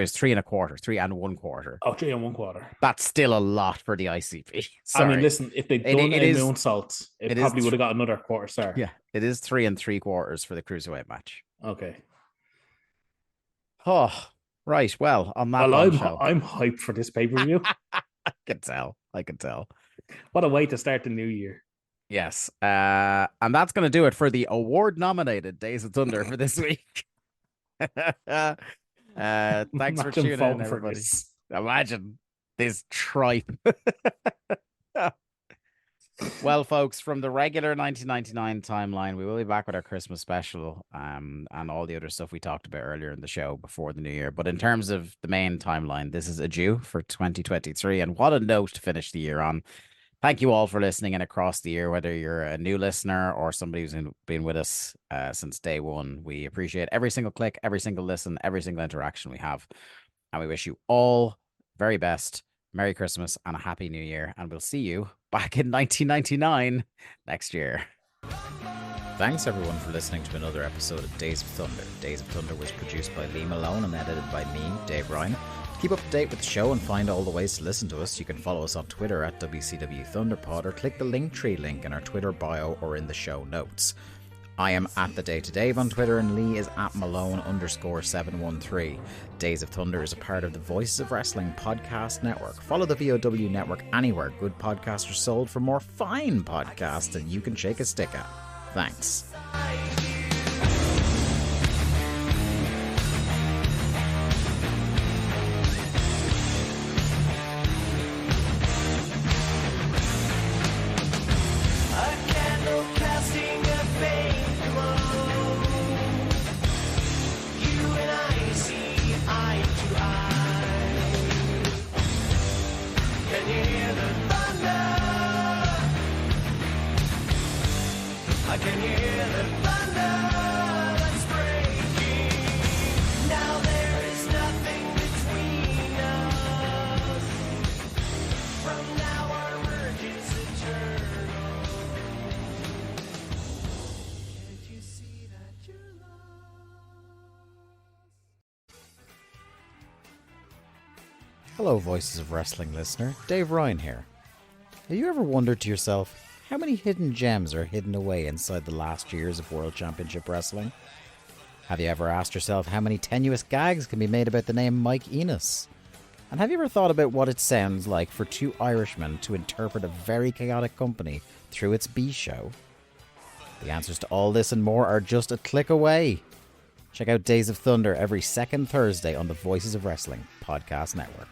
it's 3 1/4, 3 1/4. Oh, 3 1/4. That's still a lot for the ICP. Sorry. I mean, listen, if they'd done a moonsault, it probably would have got another 1/4 star. Yeah, it is 3 3/4 for the cruiserweight match. Okay. Oh, right. Well, on that I'm hyped for this pay-per-view. I can tell. What a way to start the new year. Yes. And that's going to do it for the award-nominated Days of Thunder for this week. Thanks for tuning in, everybody. Imagine this tripe. Well, folks, from the regular 1999 timeline, we will be back with our Christmas special and all the other stuff we talked about earlier in the show before the new year. But in terms of the main timeline, this is adieu for 2023. And what a note to finish the year on. Thank you all for listening in across the year, whether you're a new listener or somebody who's been with us since day one. We appreciate every single click, every single listen, every single interaction we have. And we wish you all very best. Merry Christmas and a Happy New Year. And we'll see you back in 1999 next year. Thanks, everyone, for listening to another episode of Days of Thunder. Days of Thunder was produced by Lee Malone and edited by me, Dave Ryan. To keep up to date with the show and find all the ways to listen to us, you can follow us on Twitter at WCW Thunderpod or click the Linktree link in our Twitter bio or in the show notes. I am at The Day to Dave on Twitter and Lee is at Malone_713. Days of Thunder is a part of the Voices of Wrestling podcast network. Follow the VOW network anywhere good podcasts are sold for more fine podcasts than you can shake a stick at. Thanks. Hello, Voices of Wrestling listener. Dave Ryan here. Have you ever wondered to yourself how many hidden gems are hidden away inside the last years of World Championship Wrestling? Have you ever asked yourself how many tenuous gags can be made about the name Mike Enos? And have you ever thought about what it sounds like for 2 Irishmen to interpret a very chaotic company through its B-show? The answers to all this and more are just a click away. Check out Days of Thunder every second Thursday on the Voices of Wrestling podcast network.